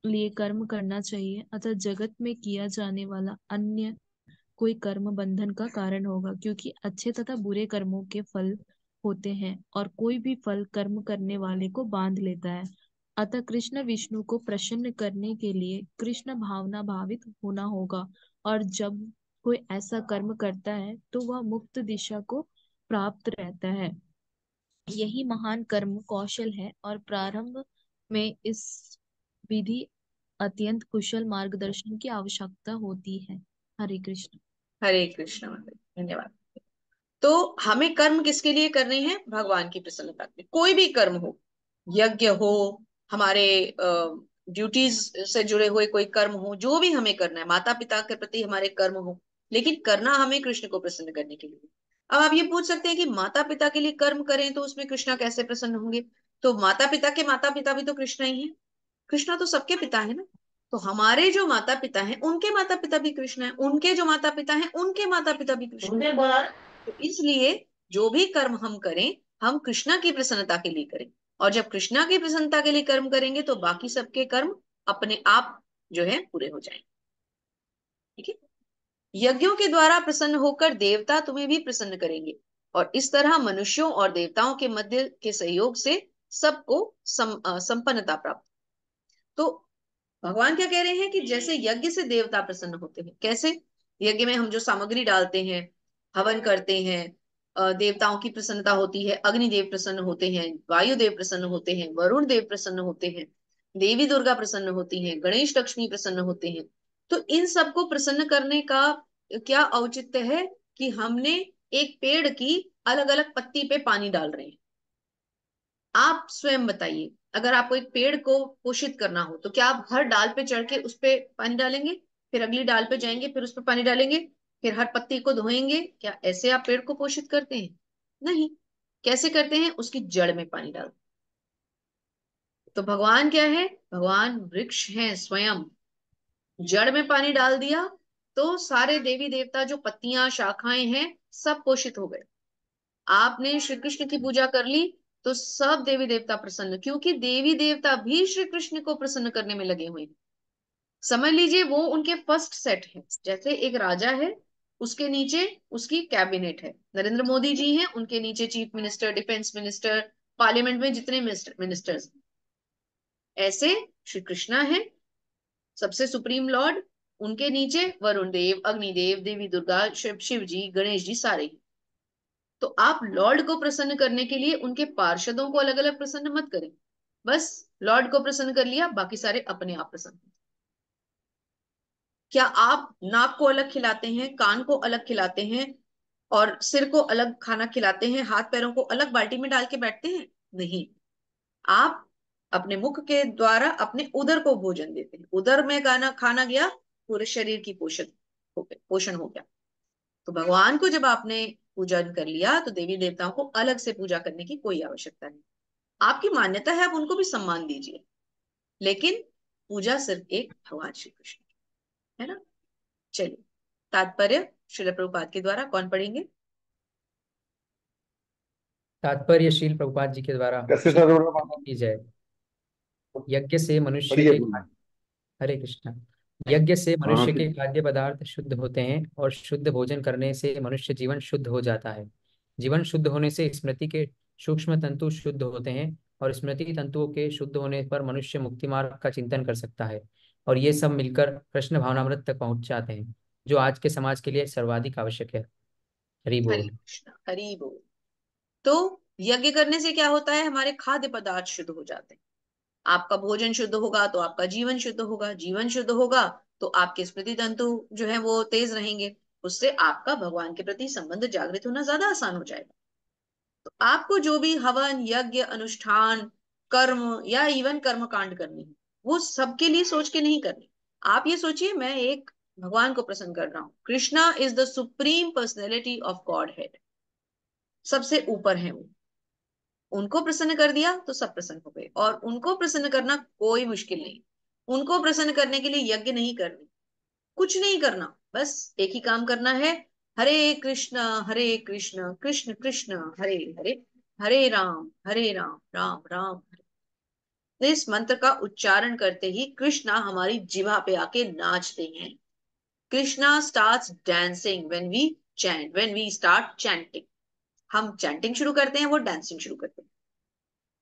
लिए कर्म करना चाहिए, अतः जगत में किया जाने वाला अन्य कोई कर्म बंधन का कारण होगा, क्योंकि अच्छे तथा बुरे कर्मों के फल होते हैं और कोई भी फल कर्म करने वाले को बांध लेता है। अतः कृष्ण विष्णु को प्रसन्न करने के लिए कृष्ण भावना भावित होना होगा, और जब कोई ऐसा कर्म करता है तो वह मुक्त दिशा को प्राप्त रहता है। यही महान कर्म कौशल है, और प्रारंभ में इस विधि अत्यंत कुशल मार्गदर्शन की आवश्यकता होती है। हरे कृष्ण। हरे कृष्ण माता जी, धन्यवाद। तो हमें कर्म किसके लिए करने हैं? भगवान की प्रसन्नता के लिए। कोई भी कर्म हो, यज्ञ हो, हमारे ड्यूटीज से जुड़े हुए कोई कर्म हो, जो भी हमें करना है, माता पिता के प्रति हमारे कर्म हो, लेकिन करना हमें कृष्ण को प्रसन्न करने के लिए। अब आप ये पूछ सकते हैं कि माता पिता के लिए कर्म करें तो उसमें कृष्णा कैसे प्रसन्न होंगे? तो माता पिता भी तो कृष्णा ही है, कृष्णा तो सबके पिता है ना। तो हमारे जो माता पिता हैं उनके माता पिता भी कृष्ण हैं, उनके जो माता पिता हैं उनके माता पिता भी कृष्ण हैं। तो इसलिए जो भी कर्म हम करें, हम कृष्णा की प्रसन्नता के लिए करें, और जब कृष्णा की प्रसन्नता के लिए कर्म करेंगे तो बाकी सबके कर्म अपने आप जो है पूरे हो जाएंगे। ठीक है, यज्ञों के द्वारा प्रसन्न होकर देवता तुम्हें भी प्रसन्न करेंगे, और इस तरह मनुष्यों और देवताओं के मध्य के सहयोग से सबको संपन्नता प्राप्त। तो भगवान क्या कह रहे हैं कि जैसे यज्ञ से देवता प्रसन्न होते हैं, कैसे? यज्ञ में हम जो सामग्री डालते हैं, हवन करते हैं, देवताओं की प्रसन्नता होती है, अग्निदेव प्रसन्न होते हैं, वायुदेव प्रसन्न होते हैं, वरुण देव प्रसन्न होते हैं, देवी दुर्गा प्रसन्न होती हैं, गणेश लक्ष्मी प्रसन्न होते हैं। तो इन सबको प्रसन्न करने का क्या औचित्य है कि हमने एक पेड़ की अलग अलग पत्ती पे पानी डाल रहे हैं? आप स्वयं बताइए, अगर आपको एक पेड़ को पोषित करना हो तो क्या आप हर डाल पे चढ़ के उस पे पानी डालेंगे, फिर अगली डाल पे जाएंगे, फिर उस पे पानी डालेंगे? फिर हर पत्ती को धोएंगे? क्या ऐसे आप पेड़ को पोषित करते हैं? नहीं। कैसे करते हैं? उसकी जड़ में पानी डाल। तो भगवान क्या है? भगवान वृक्ष हैं स्वयं। जड़ में पानी डाल दिया तो सारे देवी देवता जो पत्तियां शाखाएं हैं सब पोषित हो गए। आपने श्री कृष्ण की पूजा कर ली तो सब देवी देवता प्रसन्न, क्योंकि देवी देवता भी श्री कृष्ण को प्रसन्न करने में लगे हुए हैं। समझ लीजिए वो उनके फर्स्ट सेट है। जैसे एक राजा है, उसके नीचे उसकी कैबिनेट है। नरेंद्र मोदी जी हैं, उनके नीचे chief minister, defence minister, parliament में जितने मिनिस्टर्स, ऐसे श्री कृष्णा है सबसे सुप्रीम लॉर्ड। उनके नीचे वरुण देव, अग्निदेव, देवी दुर्गा, शिव जी, गणेश जी, सारे। तो आप लॉर्ड को प्रसन्न करने के लिए उनके पार्षदों को अलग अलग प्रसन्न मत करें। बस लॉर्ड को प्रसन्न कर लिया, बाकी सारे अपने आप प्रसन्न। क्या आप नाक को अलग खिलाते हैं, कान को अलग खिलाते हैं और सिर को अलग खाना खिलाते हैं, हाथ पैरों को अलग बाल्टी में डाल के बैठते हैं? नहीं। आप अपने मुख के द्वारा अपने उदर को भोजन देते हैं। उदर में खाना खाना गया, पूरे शरीर की पोषण हो गया। तो भगवान को जब आपने पूजन कर लिया तो देवी देवताओं को अलग से पूजा करने की कोई आवश्यकता नहीं। आपकी मान्यता है, आप उनको भी सम्मान दीजिए, लेकिन पूजा सिर्फ एक भगवान श्री कृष्ण की, है ना। चलिए, तात्पर्य श्रील प्रभुपाद के द्वारा कौन पढ़ेंगे? तात्पर्य श्रील प्रभुपाद जी के द्वारा। कैसे सर बोल रहा हूँ? की जय। यज्ञ से मनुष्य पढ़िए के बोलिए। हरे कृष्णा। यज्ञ से हाँ हाँ मनुष्य के ठीक। खाद्य पदार्थ शुद्ध होते हैं और शुद्ध भोजन करने से मनुष्य जीवन शुद्ध हो जाता है। जीवन शुद्ध होने से स्मृति के सूक्ष्म तंतु शुद्ध होते हैं और स्मृति तंतुओं के शुद्ध होने पर मनुष्य मुक्ति मार्ग का चिंतन कर सकता है और ये सब मिलकर कृष्ण भावनामृत तक पहुंच जाते हैं, जो आज के समाज के लिए सर्वाधिक आवश्यक है। हरि हरे बोल। कृष्णा, हरि बोल। तो यज्ञ करने से क्या होता है? हमारे खाद्य पदार्थ शुद्ध हो जाते हैं। आपका भोजन शुद्ध होगा तो आपका जीवन शुद्ध होगा, जीवन शुद्ध होगा तो आपके स्मृति तंतु जो है वो तेज रहेंगे। उससे आपका भगवान के प्रति संबंध जागृत होना ज्यादा आसान हो जाएगा। तो आपको जो भी हवन, यज्ञ, अनुष्ठान, कर्म या इवन कर्म कांड करनी है, वो सबके लिए सोच के नहीं करनी। आप ये सोचिए, मैं एक भगवान को प्रसन्न कर रहा हूँ। Krishna is the supreme personality of God head, सबसे ऊपर है वो। उनको प्रसन्न कर दिया तो सब प्रसन्न हो गए, और उनको प्रसन्न करना कोई मुश्किल नहीं। उनको प्रसन्न करने के लिए यज्ञ नहीं करनी, कुछ नहीं करना, बस एक ही काम करना है। हरे कृष्ण कृष्ण कृष्ण हरे हरे, हरे राम राम राम हरे। तो इस मंत्र का उच्चारण करते ही कृष्णा हमारी जिह्वा पे आके नाचते हैं। Krishna starts dancing when we chant, when we start chanting. हम चैंटिंग शुरू करते हैं, वो डांसिंग शुरू करते हैं।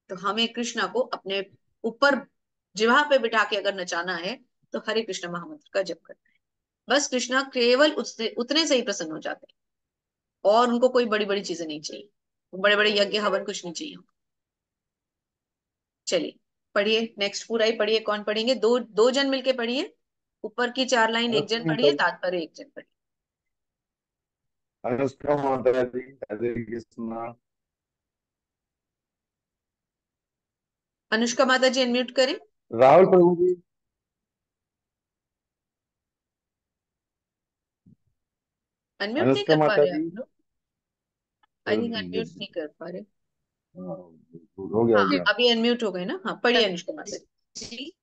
तो हमें कृष्णा को अपने ऊपर जिह्वा पे बिठा के अगर नचाना है तो हरे कृष्ण महामंत्र का जप करना है। बस कृष्णा केवल उससे उतने से ही प्रसन्न हो जाते हैं, और उनको कोई बड़ी बड़ी चीजें नहीं चाहिए, बड़े बड़े यज्ञ हवन कुछ नहीं चाहिए। चलिए पढ़िए, नेक्स्ट पूरा ही पढ़िए। कौन पढ़ेंगे? दो दो जन मिलके पढ़िए। ऊपर की 4 लाइन एक जन अनुष्का पढ़िए, माता तात्पर्य एक जन पढ़िए। अनुष्का माता जी, हरे कृष्णा। अनुष्का माता जी अनम्यूट करें। राहुल प्रभु जी। अनम्यूट नहीं अनुष्का कर पा माता रहे जी। आप लोग? आई थिंक अनम्यूट नहीं कर पा रहे। हाँ, हो गया हाँ, हो गया। अभी अनम्यूट हो गए ना। हाँ, पढ़िए अनुष्का माता जी। जी,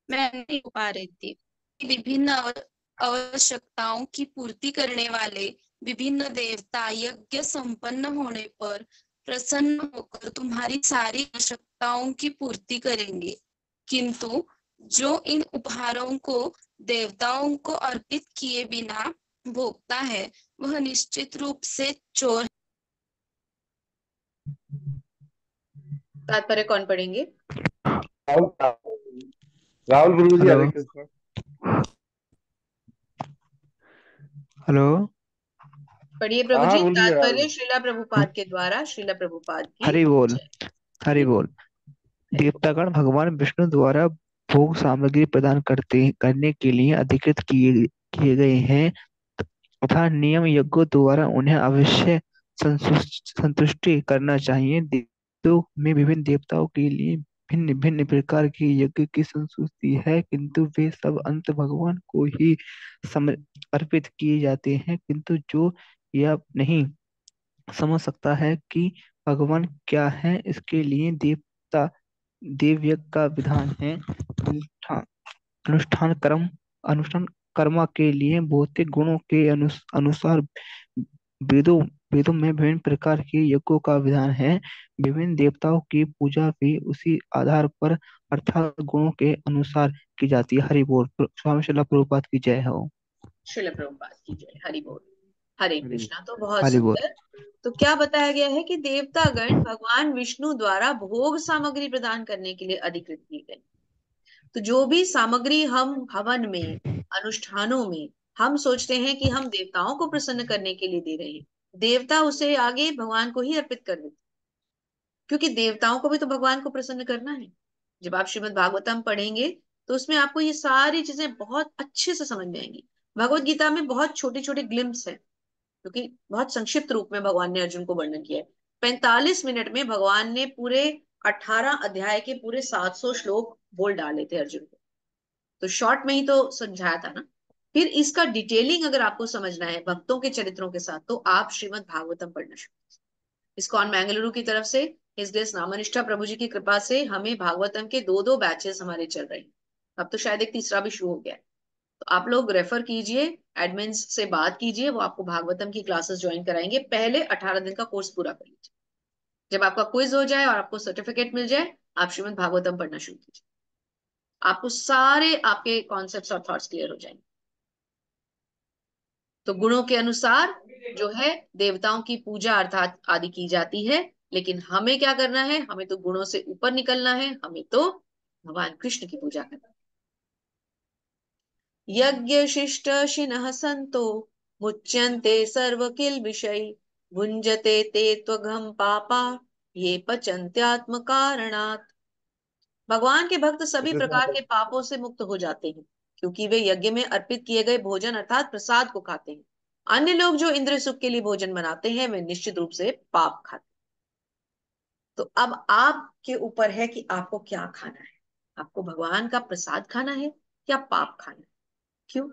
मैं नहीं हो पा रही थी। विभिन्न आवश्यकताओं की पूर्ति करने वाले विभिन्न देवता यज्ञ संपन्न होने पर प्रसन्न होकर तुम्हारी सारी आवश्यकताओं की पूर्ति करेंगे, किंतु जो इन उपहारों को देवताओं को अर्पित किए बिना भोगता है वह निश्चित रूप से चोर। तात्पर्य कौन पढ़ेंगे? राहुल राहुल प्रभु जी, हेलो हरे कृष्णा। हेलो। पढ़िए हाँ प्रभु हाँ जी। बोलिए राहुल। तात्पर्य श्रीला प्रभुपाद के द्वारा, श्रीला प्रभुपाद की हरि बोल। जय। हरि बोल। हरि बोल। देवतागण भगवान विष्णु द्वारा भोग सामग्री प्रदान करने के लिए अधिकृत किए किए गए हैं तथा नियम यज्ञों द्वारा उन्हें अवश्य संतुष्टि करना चाहिए। देवों में विभिन्न देवताओं के लिए भिन्न भिन्न प्रकार के यज्ञ की संस्तुति है, किंतु वे सब अंत भगवान को ही अर्पित किए जाते हैं। किंतु जो यह नहीं समझ सकता है कि भगवान क्या है, इसके लिए देवता देव यज्ञ का विधान है। अनुष्ठान अनुष्ठान कर्म अनुष्ठान कर्मा के लिए भौतिक गुणों के अनुसार वेदों वेदों में विभिन्न प्रकार के यज्ञों का विधान है। विभिन्न देवताओं की पूजा भी उसी आधार पर अर्थात गुणों के अनुसार की जाती है। हरि बोल। स्वामी श्रील प्रभुपाद की जय हो। श्रील प्रभुपाद की जय। हरि बोल। हरे हरि कृष्णा। तो बहुत हरि बोल। सुंदर। तो क्या बताया गया है कि देवतागण भगवान विष्णु द्वारा भोग सामग्री प्रदान करने के लिए अधिकृत किए गए। तो जो भी सामग्री हम हवन में, अनुष्ठानों में हम सोचते हैं कि हम देवताओं को प्रसन्न करने के लिए दे रहे हैं, देवता उसे आगे भगवान को ही अर्पित कर देते, क्योंकि देवताओं को भी तो भगवान को प्रसन्न करना है। जब आप श्रीमद् भागवतम पढ़ेंगे तो उसमें आपको ये सारी चीजें बहुत अच्छे से समझ में आएंगी। भगवत गीता में बहुत छोटे छोटे ग्लिम्स है, क्योंकि बहुत संक्षिप्त रूप में भगवान ने अर्जुन को वर्णन किया है। 45 मिनट में भगवान ने पूरे 18 अध्याय के पूरे 700 श्लोक बोल डाले थे अर्जुन को। तो शॉर्ट में ही तो समझाया था ना। फिर इसका डिटेलिंग अगर आपको समझना है भक्तों के चरित्रों के साथ, तो आप श्रीमद् भागवतम पढ़ना शुरू। इस्कॉन मैंगलुरु की तरफ से इस ग्रेस नामनिष्ठा प्रभु जी की कृपा से हमें भागवतम के दो दो बैचेस हमारे चल रहे हैं। अब तो शायद एक तीसरा भी शुरू हो गया है। तो आप लोग रेफर कीजिए, एडमिन्स से बात कीजिए, वो आपको भागवतम की क्लासेस ज्वाइन कराएंगे। पहले 18 दिन का कोर्स पूरा कर लीजिए। जब आपका क्विज हो जाए और आपको सर्टिफिकेट मिल जाए, आप श्रीमद् भागवतम पढ़ना शुरू कीजिए। आपको सारे आपके कॉन्सेप्ट्स और थॉट्स क्लियर हो जाएंगे। तो गुणों के अनुसार जो है देवताओं की पूजा अर्थात आदि की जाती है, लेकिन हमें क्या करना है? हमें तो गुणों से ऊपर निकलना है। हमें तो भगवान कृष्ण की पूजा करना है। यज्ञ शिष्ट शिनः संतो मुच्यन्ते सर्व किल विषय भुंजते ते त्वघं पापा ये पचन्त्यात्म कारणात्। भगवान के भक्त सभी प्रकार के पापों से मुक्त हो जाते हैं, क्योंकि वे यज्ञ में अर्पित किए गए भोजन अर्थात प्रसाद को खाते हैं। अन्य लोग जो इंद्रिय सुख के लिए भोजन बनाते हैं, वे निश्चित रूप से पाप खाते हैं। तो अब आपके ऊपर है कि आपको क्या खाना है। आपको भगवान का प्रसाद खाना है या पाप खाना है? क्यों?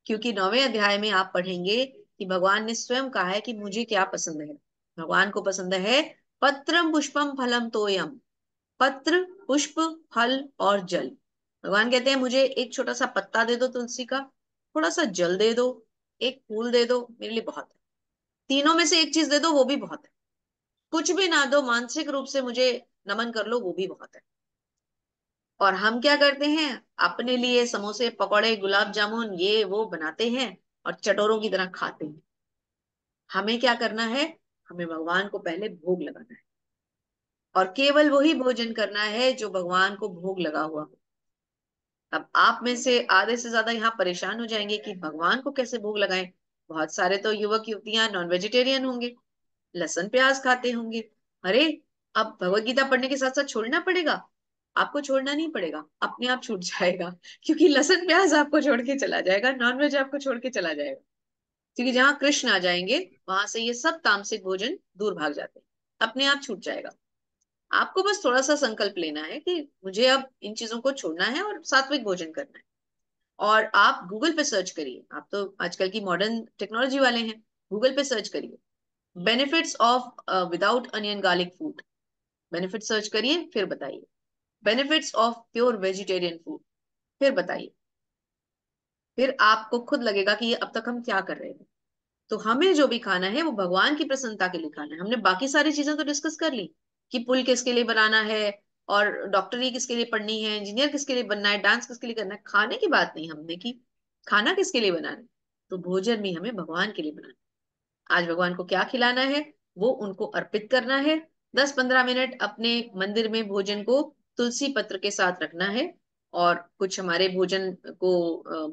क्योंकि 9वें अध्याय में आप पढ़ेंगे कि भगवान ने स्वयं कहा है कि मुझे क्या पसंद है। भगवान को पसंद है पत्रम पुष्पम फलम तोयम। पत्र, पुष्प, फल और जल। भगवान कहते हैं मुझे एक छोटा सा पत्ता दे दो तुलसी का, थोड़ा सा जल दे दो, एक फूल दे दो, मेरे लिए बहुत है। तीनों में से एक चीज दे दो, वो भी बहुत है। कुछ भी ना दो, मानसिक रूप से मुझे नमन कर लो, वो भी बहुत है। और हम क्या करते हैं? अपने लिए समोसे, पकौड़े, गुलाब जामुन ये वो बनाते हैं और चटोरों की तरह खाते हैं। हमें क्या करना है? हमें भगवान को पहले भोग लगाना है, और केवल वही भोजन करना है जो भगवान को भोग लगा हुआ हो। अब आप में से आधे से ज्यादा यहाँ परेशान हो जाएंगे कि भगवान को कैसे भोग लगाएं। बहुत सारे तो युवक युवतियां नॉन वेजिटेरियन होंगे, लहसुन प्याज खाते होंगे। अरे, अब भगवत गीता पढ़ने के साथ साथ छोड़ना पड़ेगा? आपको छोड़ना नहीं पड़ेगा, अपने आप छूट जाएगा। क्योंकि लहसुन प्याज आपको छोड़ के चला जाएगा, नॉनवेज आपको छोड़ के चला जाएगा। क्योंकि जहां कृष्ण आ जाएंगे वहां से ये सब तामसिक भोजन दूर भाग जाते हैं, अपने आप छूट जाएगा। आपको बस थोड़ा सा संकल्प लेना है कि मुझे अब इन चीजों को छोड़ना है और सात्विक भोजन करना है। और आप गूगल पे सर्च करिए, आप तो आजकल की मॉडर्न टेक्नोलॉजी वाले हैं। गूगल पे सर्च करिए benefits of without onion garlic food. Benefit search करिए, फिर बताइए। Benefits of pure vegetarian food, फिर बताइए। फिर आपको खुद लगेगा कि ये अब तक हम क्या कर रहे हैं। तो हमें जो भी खाना है वो भगवान की प्रसन्नता के लिए खाना है। हमने बाकी सारी चीजें तो डिस्कस कर ली कि पुल किसके लिए बनाना है, और डॉक्टरी किसके लिए पढ़नी है, इंजीनियर किसके लिए बनना है, डांस किसके लिए करना है। खाने की बात नहीं हमने की, खाना किसके लिए बनाना है। तो भोजन भी हमें भगवान के लिए बनाना है। आज भगवान को क्या खिलाना है, वो उनको अर्पित करना है। 10-15 मिनट अपने मंदिर में भोजन को तुलसी पत्र के साथ रखना है। और कुछ हमारे भोजन को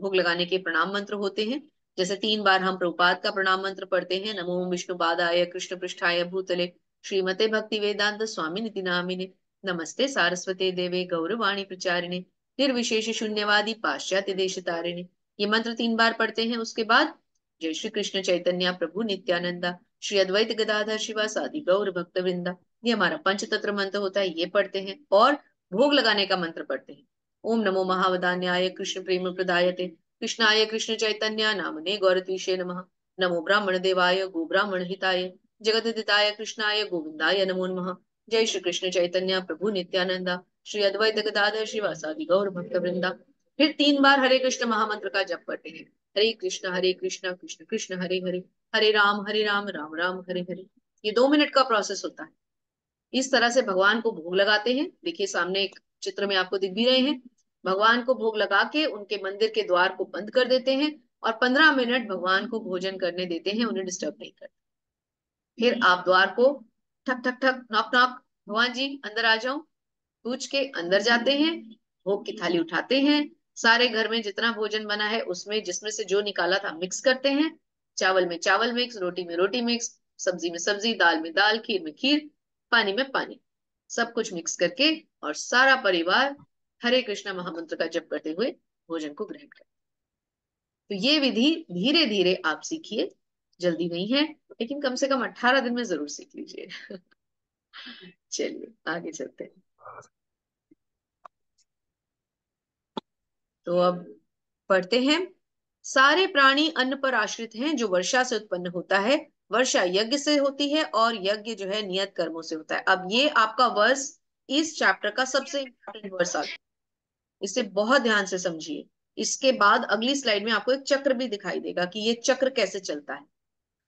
भोग लगाने के प्रणाम मंत्र होते हैं। जैसे 3 बार हम प्रभुपाद का प्रणाम मंत्र पढ़ते हैं, नमो विष्णुपादाय कृष्ण पृष्ठाय भूतले श्रीमते भक्ति वेदांत स्वामी निति नामिने नमस्ते सारस्वते देवे गौरवाणी प्रचारिणे निर्विशेष शून्यवादी पाश्चात्य देश तारिणे। ये मंत्र 3 बार पढ़ते हैं। उसके बाद जय श्री कृष्ण चैतन्य प्रभु नित्यानंदा श्री अद्वैत गदाधर शिवासादि गौर भक्त वृंदा, ये हमारा पंचतंत्र मंत्र होता है, ये पढ़ते हैं। और भोग लगाने का मंत्र पढ़ते हैं। ओम नमो महावदान्याय कृष्ण प्रेम प्रदायते कृष्णाय कृष्ण चैतन्य नामने गौरतीशे नमः। नमो ब्राह्मण देवाय गो ब्राह्मण हिताय जगद्दिताय कृष्णाय गोविंदाय नमो नमः। जय श्री कृष्ण चैतन्य प्रभु नित्यानंदा श्री अद्वैत गदाधर शिवासादि गौर भक्त वृंदा। फिर 3 बार हरे कृष्ण महामंत्र का जप करते हैं। हरे कृष्ण कृष्ण कृष्ण हरे हरे, हरे राम राम राम हरे हरे। ये 2 मिनट का प्रोसेस होता है। इस तरह से भगवान को भोग लगाते हैं। देखिए सामने एक चित्र में आपको दिख भी रहे हैं। भगवान को भोग लगा के उनके मंदिर के द्वार को बंद कर देते हैं और 15 मिनट भगवान को भोजन करने देते हैं, उन्हें डिस्टर्ब नहीं करते। फिर आप द्वार को ठक ठक ठक नॉक नॉक, भगवान जी अंदर आ जाओ, पूछ के अंदर जाते हैं। भोग की थाली उठाते हैं, सारे घर में जितना भोजन बना है उसमें जिसमें से जो निकाला था मिक्स करते हैं। चावल में चावल मिक्स, रोटी में रोटी मिक्स, सब्जी में सब्जी, दाल में दाल, खीर में खीर, पानी में पानी, सब कुछ मिक्स करके और सारा परिवार हरे कृष्णा महामंत्र का जप करते हुए भोजन को ग्रहण करते। तो ये विधि धीरे धीरे आप सीखिए, जल्दी नहीं है, लेकिन कम से कम 18 दिन में जरूर सीख लीजिए। चलिए आगे चलते हैं। तो अब पढ़ते हैं। सारे प्राणी अन्न पर आश्रित हैं जो वर्षा से उत्पन्न होता है। वर्षा यज्ञ से होती है और यज्ञ जो है नियत कर्मों से होता है। अब ये आपका वर्ष इस चैप्टर का सबसे इंपॉर्टेंट वर्ष आता है, इसे बहुत ध्यान से समझिए। इसके बाद अगली स्लाइड में आपको एक चक्र भी दिखाई देगा कि ये चक्र कैसे चलता है।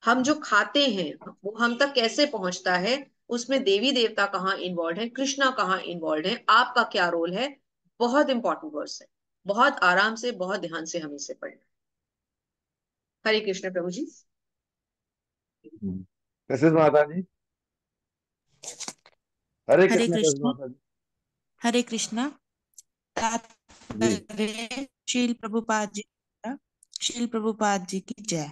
हम जो खाते हैं वो हम तक कैसे पहुंचता है, उसमें देवी देवता कहाँ इन्वॉल्व है, कृष्णा कहाँ इन्वॉल्व है, आपका क्या रोल है। बहुत इंपॉर्टेंट वर्स है, बहुत आराम से बहुत ध्यान से हमें इसे पढ़ना। हरे कृष्ण प्रभु जी। कैसे माता जी? हरे हरे कृष्ण कैसे कृष्ण। माता जी? हरे कृष्णा। जी तात्पर्य शील प्रभुपाद जी की जय।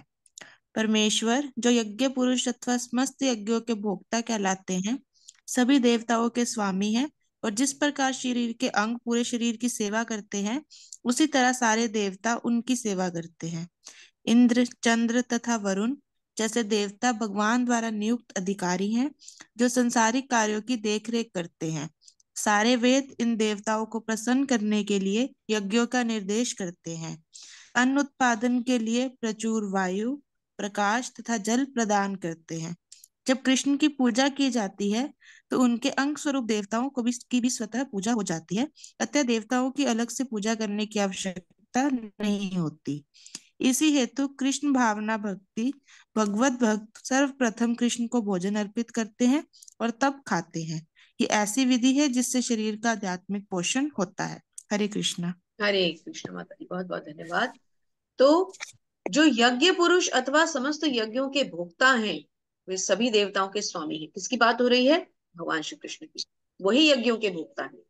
परमेश्वर जो यज्ञ पुरुष अथवा समस्त यज्ञों के भोक्ता कहलाते हैं, सभी देवताओं के स्वामी हैं और जिस प्रकार शरीर के अंग पूरे शरीर की सेवा करते हैं, उसी तरह सारे देवता उनकी सेवा करते हैं। इंद्र, चंद्र तथा वरुण जैसे देवता भगवान द्वारा नियुक्त अधिकारी हैं जो संसारिक कार्यों की देखरेख करते हैं। सारे वेद इन देवताओं को प्रसन्न करने के लिए यज्ञों का निर्देश करते हैं। अन्न उत्पादन के लिए प्रचुर वायु, प्रकाश तथा जल प्रदान करते हैं। जब कृष्ण की पूजा की जाती है तो उनके अंग स्वरूप देवताओं को भी की भी स्वतः पूजा हो जाती है, अतः देवताओं की अलग से पूजा करने की आवश्यकता नहीं होती। इसी हेतु कृष्ण भावना भक्ति भगवत भक्त सर्वप्रथम कृष्ण को भोजन अर्पित करते हैं और तब खाते हैं। ये ऐसी विधि है जिससे शरीर का आध्यात्मिक पोषण होता है। हरे कृष्णा। हरे कृष्ण माता जी, बहुत बहुत धन्यवाद। तो जो यज्ञ पुरुष अथवा समस्त यज्ञों के भोक्ता हैं वे सभी देवताओं के स्वामी हैं। किसकी बात हो रही है? भगवान श्री कृष्ण की। वही यज्ञों के भोक्ता हैं,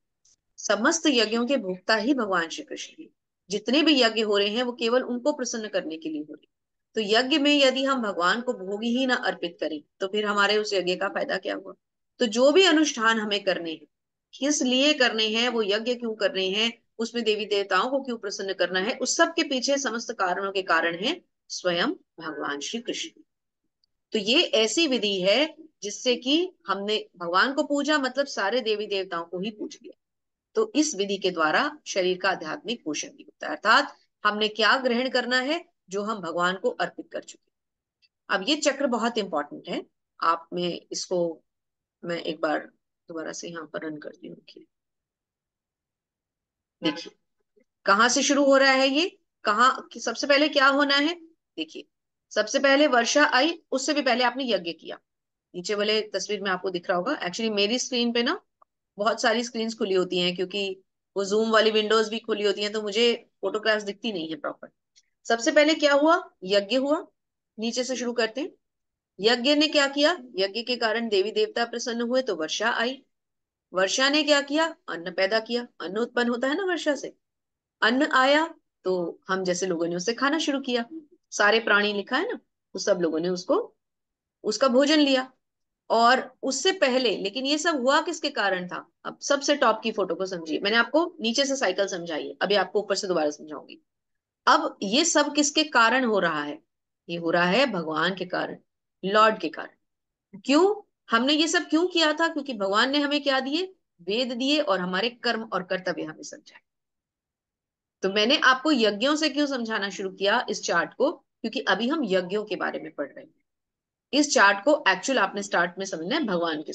समस्त यज्ञों के भोक्ता ही भगवान श्री कृष्ण हैं। जितने भी यज्ञ हो रहे हैं वो केवल उनको प्रसन्न करने के लिए हो रहे हैं। तो यज्ञ में यदि हम भगवान को भोग ही ना अर्पित करें तो फिर हमारे उस यज्ञ का फायदा क्या हुआ? तो जो भी अनुष्ठान हमें करने हैं, किस लिए करने हैं, वो यज्ञ क्यों करने हैं, उसमें देवी देवताओं को क्यों प्रसन्न करना है, उस सब के पीछे समस्त कारणों के कारण है स्वयं भगवान श्री कृष्ण। तो ये ऐसी विधि है जिससे कि हमने भगवान को पूजा, मतलब सारे देवी देवताओं को ही पूज लिया। तो इस विधि के द्वारा शरीर का आध्यात्मिक पोषण भी होता है, अर्थात हमने क्या ग्रहण करना है जो हम भगवान को अर्पित कर चुके। अब ये चक्र बहुत इंपॉर्टेंट है। आप में इसको मैं एक बार दोबारा से यहाँ पर रन करती हूँ। देखिए कहाँ से शुरू हो रहा है ये, कहाँ सबसे पहले क्या होना है। देखिए सबसे पहले वर्षा आई, उससे भी पहले आपने यज्ञ किया। नीचे वाले तस्वीर में आपको दिख रहा होगा, एक्चुअली मेरी स्क्रीन पे ना बहुत सारी स्क्रीन्स खुली होती हैं क्योंकि वो जूम वाली विंडोज भी खुली होती हैं, तो मुझे फोटोग्राफ्स दिखती नहीं है प्रॉपर। सबसे पहले क्या हुआ? यज्ञ हुआ। नीचे से शुरू करते हैं। यज्ञ ने क्या किया? यज्ञ के कारण देवी देवता प्रसन्न हुए तो वर्षा आई। वर्षा ने क्या किया? अन्न पैदा किया। अन्न उत्पन्न होता है ना वर्षा से। अन्न आया तो हम जैसे लोगों ने उससे खाना शुरू किया। सारे प्राणी लिखा है ना, तो सब लोगों ने उसको उसका भोजन लिया। और उससे पहले, लेकिन ये सब हुआ किसके कारण था? अब सबसे टॉप की फोटो को समझिए। मैंने आपको नीचे से साइकिल समझाई है, अभी आपको ऊपर से दोबारा समझाऊंगी। अब ये सब किसके कारण हो रहा है? ये हो रहा है भगवान के कारण, लॉर्ड के कारण। क्यों? हमने ये सब क्यों किया था? क्योंकि भगवान ने हमें क्या दिए? वेद दिए और हमारे कर्म और कर्तव्य हमें समझाए। तो मैंने आपको यज्ञों से क्यों समझाना शुरू किया इस चार्ट को, क्योंकि अभी हम यज्ञों के बारे में पढ़ रहे हैं। इस चार्ट को एक्चुअल आपने स्टार्ट में समझना है भगवान के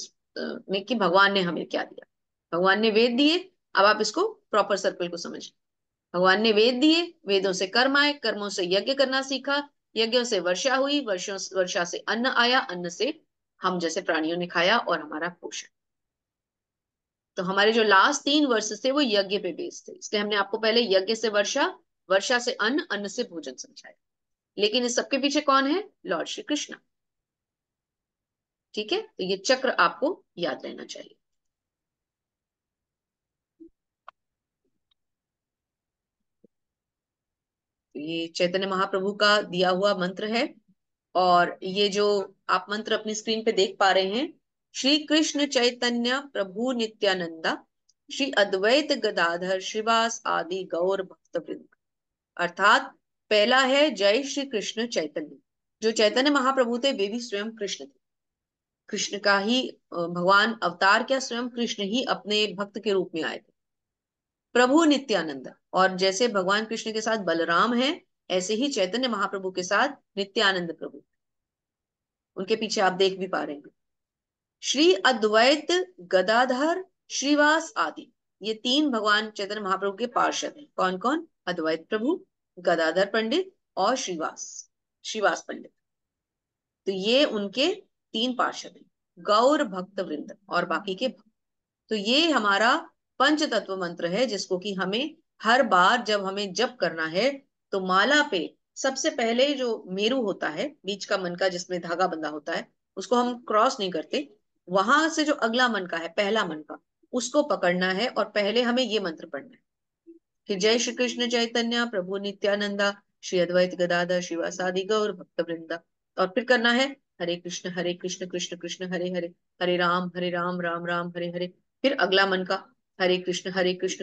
में, कि भगवान ने हमें क्या दिया। भगवान ने वेद दिए, अब आप इसको प्रॉपर सर्कल को समझ। भगवान ने वेद दिए, वेदों से कर्म आए, कर्मों से यज्ञ करना सीखा, यज्ञों से वर्षा हुई, वर्षा से अन्न आया, अन्न से हम जैसे प्राणियों ने खाया और हमारा पोषण। तो हमारे जो लास्ट 3 वर्ष थे वो यज्ञ पे बेस्ड थे, इसलिए हमने आपको पहले यज्ञ से वर्षा, वर्षा से अन्न, अन्न से भोजन समझाया। लेकिन इस सबके पीछे कौन है? लॉर्ड श्री कृष्ण। ठीक है, तो ये चक्र आपको याद रहना चाहिए। तो ये चैतन्य महाप्रभु का दिया हुआ मंत्र है, और ये जो आप मंत्र अपनी स्क्रीन पे देख पा रहे हैं, श्री कृष्ण चैतन्य प्रभु नित्यानंदा श्री अद्वैत गदाधर श्रीवास आदि गौर भक्त वृंद। अर्थात पहला है जय श्री कृष्ण चैतन्य। जो चैतन्य महाप्रभु थे वे भी स्वयं कृष्ण थे, कृष्ण का ही भगवान अवतार, क्या स्वयं कृष्ण ही अपने भक्त के रूप में आए थे। प्रभु नित्यानंद, और जैसे भगवान कृष्ण के साथ बलराम है, ऐसे ही चैतन्य महाप्रभु के साथ नित्यानंद प्रभु, उनके पीछे आप देख भी पा रहे हैं। श्री अद्वैत गदाधर श्रीवास आदि, ये 3 भगवान चैतन्य महाप्रभु के पार्षद हैं। कौन कौन? अद्वैत प्रभु, गदाधर पंडित और श्रीवास, श्रीवास पंडित। तो ये उनके 3 पार्षद हैं, गौर भक्त वृंद और बाकी के भक्त। तो ये हमारा पंच तत्व मंत्र है, जिसको कि हमें हर बार जब हमें जप करना है तो माला पे सबसे पहले जो मेरु होता है, बीच का मन का जिसमें धागा बंधा होता है, उसको हम क्रॉस नहीं करते। वहां से जो अगला मन का है, पहला मन का, उसको पकड़ना है और पहले हमें ये मंत्र पढ़ना है कि जय श्री कृष्ण चैतन्य प्रभु नित्यानंदा श्री अद्वैत गदाधर श्रीवासादि गौर भक्त वृंदा। और फिर करना है हरे कृष्ण कृष्ण कृष्ण हरे हरे, हरे राम राम राम हरे हरे। फिर अगला मन का हरे कृष्ण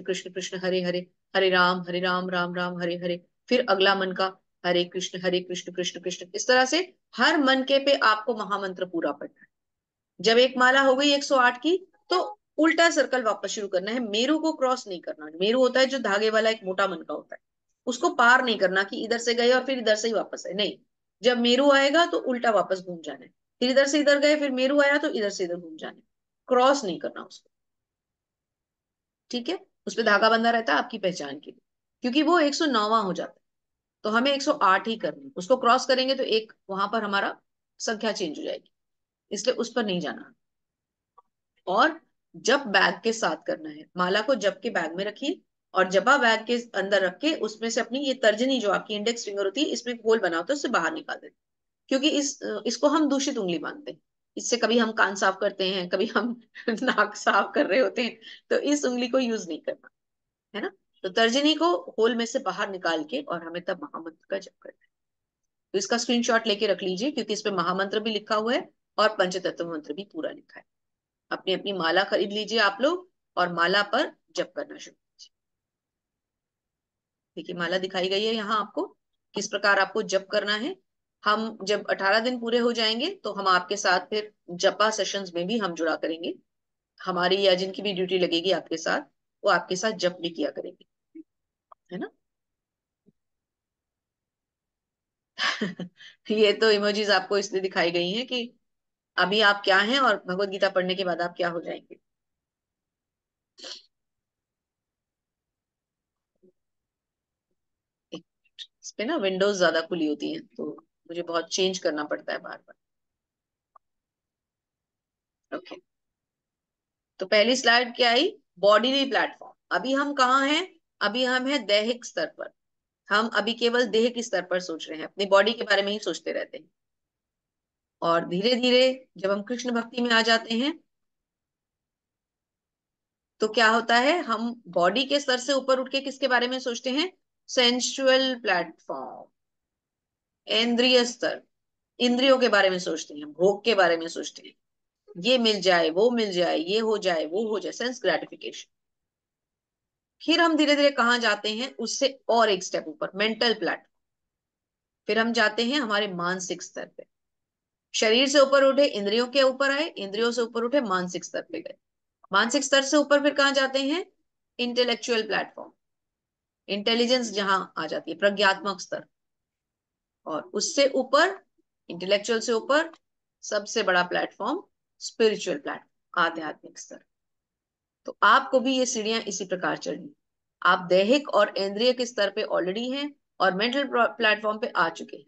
कृष्ण कृष्ण हरे हरे, हरे राम राम राम हरे हरे। फिर अगला मन का हरे कृष्ण कृष्ण कृष्ण। इस तरह से हर मन के पे आपको महामंत्र पूरा पढ़ना है। जब एक माला हो गई 108 की, तो उल्टा सर्कल वापस शुरू करना है। मेरू को क्रॉस नहीं करना। मेरू होता है जो धागे वाला एक मोटा मन का होता है, उसको पार नहीं करना कि इधर से गए और फिर इधर से ही वापस आए, नहीं। जब मेरू आएगा तो उल्टा वापस घूम जाना है, फिर इधर से इधर गए, फिर मेरू आया तो इधर से इधर घूम जाना है, क्रॉस नहीं करना उसको। ठीक है, उस पर धागा बंधा रहता है आपकी पहचान के लिए, क्योंकि वो 109वां हो जाता है। तो हमें 108 ही करनी है। उसको क्रॉस करेंगे तो एक वहां पर हमारा संख्या चेंज हो जाएगी, इसलिए उस पर नहीं जाना। और जब बैग के साथ करना है, माला को जब के बैग में रखिए और जबा बैग के अंदर रख के उसमें से अपनी ये तर्जनी जो आपकी इंडेक्स फिंगर होती है, इसमें होल बना होता है, उससे बाहर निकाल देते हैं। क्योंकि इसको हम दूषित उंगली मानते हैं। इससे कभी हम कान साफ करते हैं, कभी हम नाक साफ कर रहे होते हैं, तो इस उंगली को यूज नहीं करना है ना। तो तर्जनी को होल में से बाहर निकाल के और हमें तब महामंत्र का जप करना है। तो इसका स्क्रीनशॉट लेके रख लीजिए, क्योंकि इस पे महामंत्र भी लिखा हुआ है और पंचतत्व मंत्र भी पूरा लिखा है। अपनी अपनी माला खरीद लीजिए आप लोग और माला पर जप करना शुरू कीजिए। देखिए माला दिखाई गई है यहाँ आपको, किस प्रकार आपको जप करना है। हम जब 18 दिन पूरे हो जाएंगे तो हम आपके साथ फिर जपा सेशंस में भी हम जुड़ा करेंगे। हमारी या जिनकी भी ड्यूटी लगेगी आपके साथ, वो आपके साथ जप भी किया करेंगे, है ना। ये तो इमोजीज आपको इसलिए दिखाई गई हैं कि अभी आप क्या हैं और भगवत गीता पढ़ने के बाद आप क्या हो जाएंगे। इस पे ना विंडोज ज्यादा खुली होती हैं, तो मुझे बहुत चेंज करना पड़ता है बार बार। ओके, तो पहली स्लाइड क्या आई? Bodily platform. अभी हम कहाँ हैं? अभी हम हैं दैहिक स्तर पर। हम अभी केवल देह के स्तर पर सोच रहे हैं, अपनी बॉडी के बारे में ही सोचते रहते हैं। और धीरे धीरे जब हम कृष्ण भक्ति में आ जाते हैं तो क्या होता है, हम बॉडी के स्तर से ऊपर उठ के किसके बारे में सोचते हैं? सेंसुअल प्लेटफॉर्म, इंद्रिय स्तर, इंद्रियों के बारे में सोचते हैं, भोग के बारे में सोचते हैं। ये मिल जाए, वो मिल जाए, ये हो जाए, वो हो जाए, सेंस ग्रेटिफिकेशन। फिर हम धीरे धीरे कहाँ जाते हैं? उससे और एक स्टेप ऊपर, मेंटल प्लेटफॉर्म। फिर हम जाते हैं हमारे मानसिक स्तर पे। शरीर से ऊपर उठे, इंद्रियों के ऊपर आए, इंद्रियों से ऊपर उठे, मानसिक स्तर पे गए। मानसिक स्तर से ऊपर फिर कहाँ जाते हैं? इंटेलेक्चुअल प्लेटफॉर्म, इंटेलिजेंस जहां आ जाती है, प्रज्ञात्मक स्तर। और उससे ऊपर, इंटेलेक्चुअल से ऊपर सबसे बड़ा प्लेटफॉर्म स्पिरिचुअल प्लेटफॉर्म, आध्यात्मिक स्तर। तो आपको भी ये सीढ़ियां इसी प्रकार चढ़नी। आप दैहिक और इंद्रिय के स्तर पे ऑलरेडी हैं और मेंटल प्लेटफॉर्म पे आ चुके हैं।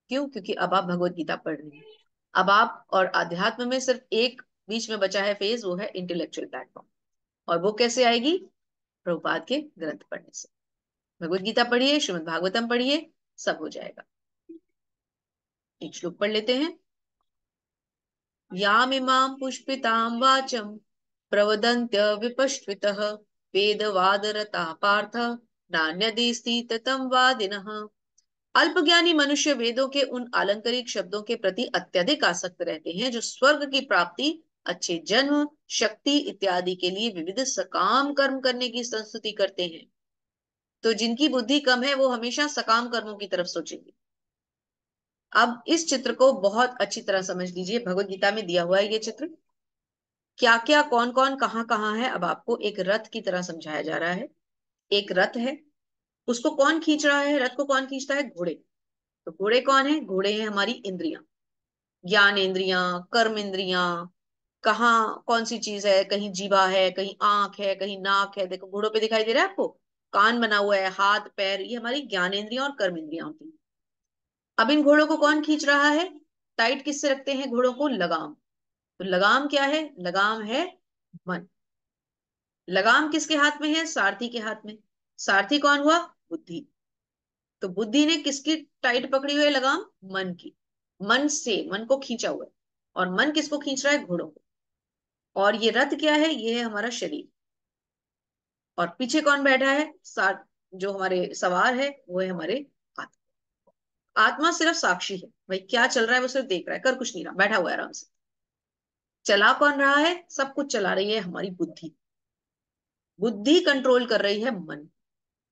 क्यों? क्योंकि अब आप भगवत गीता पढ़ रहे हैं। अब आप और अध्यात्म में सिर्फ एक बीच में बचा है फेज, वो है इंटेलेक्चुअल प्लेटफॉर्म। और वो कैसे आएगी? प्रभुपाद के ग्रंथ पढ़ने से। भगवत गीता पढ़िए, श्रीमद् भागवतम पढ़िए, सब हो जाएगा। एक श्लोक पढ़ लेते हैं। यामिमां पुष्पितां वाचम प्रवदन्त्य विपश्चितः वेदवादरता पार्थ नान्यदेस्ति ततं वादिनः। अल्पज्ञानी मनुष्य वेदों के उन आलंकारिक शब्दों के प्रति अत्यधिक आसक्त रहते हैं जो स्वर्ग की प्राप्ति, अच्छे जन्म, शक्ति इत्यादि के लिए विविध सकाम कर्म करने की संस्तुति करते हैं। तो जिनकी बुद्धि कम है वो हमेशा सकाम कर्मों की तरफ सोचेंगे। अब इस चित्र को बहुत अच्छी तरह समझ लीजिए। भगवत गीता में दिया हुआ है ये चित्र, क्या क्या, कौन कौन, कहाँ है। अब आपको एक रथ की तरह समझाया जा रहा है। एक रथ है, उसको कौन खींच रहा है? रथ को कौन खींचता है? घोड़े। तो घोड़े कौन है? घोड़े हैं हमारी इंद्रियां, ज्ञान इंद्रियां, कर्म इंद्रियां। कहाँ कौन सी चीज है? कहीं जीवा है, कहीं आंख है, कहीं नाक है। देखो घोड़ों पे दिखाई दे रहा है आपको, कान बना हुआ है, हाथ पैर, ये हमारी ज्ञान इंद्रियां और कर्म इंद्रियां होती हैं। अब इन घोड़ों को कौन खींच रहा है? टाइट किससे रखते हैं घोड़ों को? लगाम। तो लगाम क्या है? लगाम है मन। लगाम किसके हाथ में है? सारथी के हाथ में। सारथी कौन हुआ? बुद्धि। तो बुद्धि ने किसकी टाइट पकड़ी हुई है लगाम? मन की। मन से, मन को खींचा हुआ है। और मन किसको खींच रहा है? घोड़ों को। और ये रथ क्या है? ये है हमारा शरीर। और पीछे कौन बैठा है? साथ जो हमारे सवार है वो है हमारे आत्मा। आत्मा सिर्फ साक्षी है, भाई क्या चल रहा है वो सिर्फ देख रहा है, कर कुछ नहीं रहा, बैठा हुआ है आराम से। चला कौन रहा है? सब कुछ चला रही है हमारी बुद्धि। बुद्धि कंट्रोल कर रही है मन,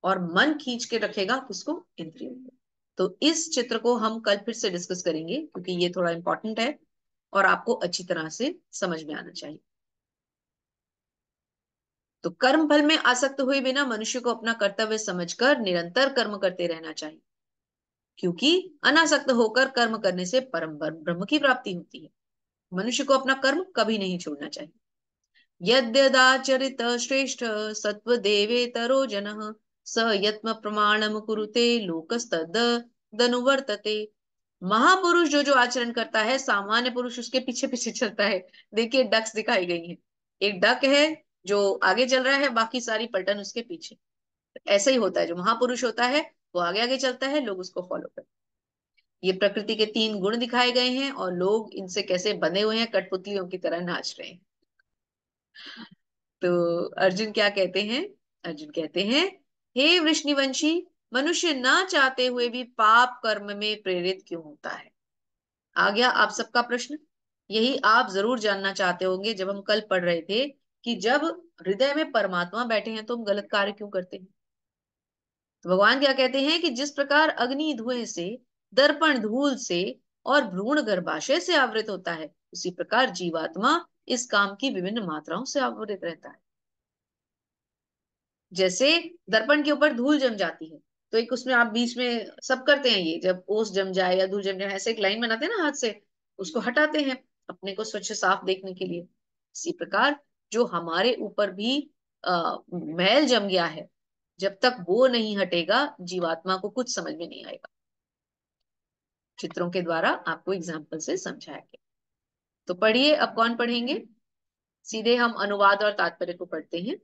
और मन खींच के रखेगा किसको? इंद्रियों को। तो इस चित्र को हम कल फिर से डिस्कस करेंगे क्योंकि ये थोड़ा इंपॉर्टेंट है और आपको अच्छी तरह से समझ में आना चाहिए। तो कर्म फल में आसक्त हुए बिना मनुष्य को अपना कर्तव्य समझकर निरंतर कर्म करते रहना चाहिए, क्योंकि अनासक्त होकर कर्म करने से परम ब्रह्म की प्राप्ति होती है। मनुष्य को अपना कर्म कभी नहीं छोड़ना चाहिए। यद्यदाचरित श्रेष्ठ सत्व देवेतरो जनः स यत्म प्रमाणम कुरुते लोकस्तदनुवर्तते। महापुरुष जो जो आचरण करता है, सामान्य पुरुष उसके पीछे पीछे चलता है। देखिए डक्स दिखाई गई है, एक डक है जो आगे चल रहा है, बाकी सारी पलटन उसके पीछे। ऐसा ही होता है, जो महापुरुष होता है वो आगे आगे चलता है, लोग उसको फॉलो करते हैं। ये प्रकृति के 3 गुण दिखाए गए हैं और लोग इनसे कैसे बंधे हुए हैं, कठपुतलियों की तरह नाच रहे हैं। तो अर्जुन क्या कहते हैं? अर्जुन कहते हैं, हे वृष्णिवंशी, मनुष्य ना चाहते हुए भी पाप कर्म में प्रेरित क्यों होता है? आ गया आप सबका प्रश्न। यही आप जरूर जानना चाहते होंगे। जब हम कल पढ़ रहे थे कि जब हृदय में परमात्मा बैठे हैं तो हम गलत कार्य क्यों करते हैं? तो भगवान क्या कहते हैं कि जिस प्रकार अग्नि धुएं से, दर्पण धूल से और भ्रूण गर्भाशय से आवृत होता है, उसी प्रकार जीवात्मा इस काम की विभिन्न मात्राओं से आवृत रहता है। जैसे दर्पण के ऊपर धूल जम जाती है तो एक उसमें आप बीच में सब करते हैं, ये जब ओस जम जाए या धूल जम जाए ऐसे एक लाइन बनाते हैं ना हाथ से, उसको हटाते हैं अपने को स्वच्छ साफ देखने के लिए। इसी प्रकार जो हमारे ऊपर भी मैल जम गया है, जब तक वो नहीं हटेगा जीवात्मा को कुछ समझ में नहीं आएगा। चित्रों के द्वारा आपको एग्जाम्पल से समझाया गया। तो पढ़िए, अब कौन पढ़ेंगे? सीधे हम अनुवाद और तात्पर्य को पढ़ते हैं।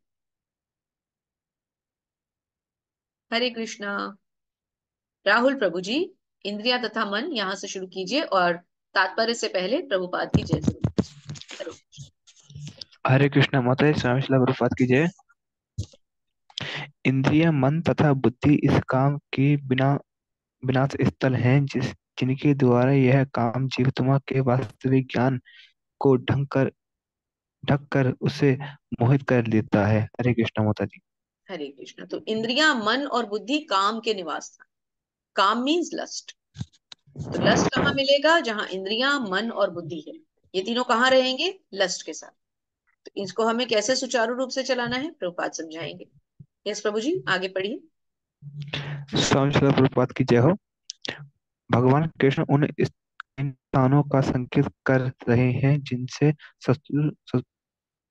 हरे कृष्णा। राहुल प्रभु जी, इंद्रिया तथा मन यहाँ से शुरू कीजिए और तात्पर्य से पहले प्रभुपाद की जय जरूर। हरे हरे कृष्ण माता स्वामी श्रील प्रभुपाद की जय। इंद्रिय, मन तथा बुद्धि इस काम के विनाश स्थल हैं जिनके द्वारा यह काम जीवात्मा के वास्तविक ज्ञान को ढक कर उसे मोहित कर लेता है। हरे कृष्ण माता जी। हरे कृष्ण। तो इंद्रिया, मन और बुद्धि काम के निवास स्थान। काम मीन्स लस्ट। तो लस्ट कहाँ मिलेगा? जहां इंद्रिया, मन और बुद्धि है। ये तीनों कहाँ रहेंगे? लस्ट के साथ। तो इसको हमें कैसे सुचारू रूप से चलाना है प्रभुपाद समझाएंगे। यस प्रभु जी, आगे पढ़िए। स्वामी श्रील प्रभुपाद की जय हो। भगवान कृष्ण उन स्थानों का संकेत कर रहे हैं जिनसे शत्रु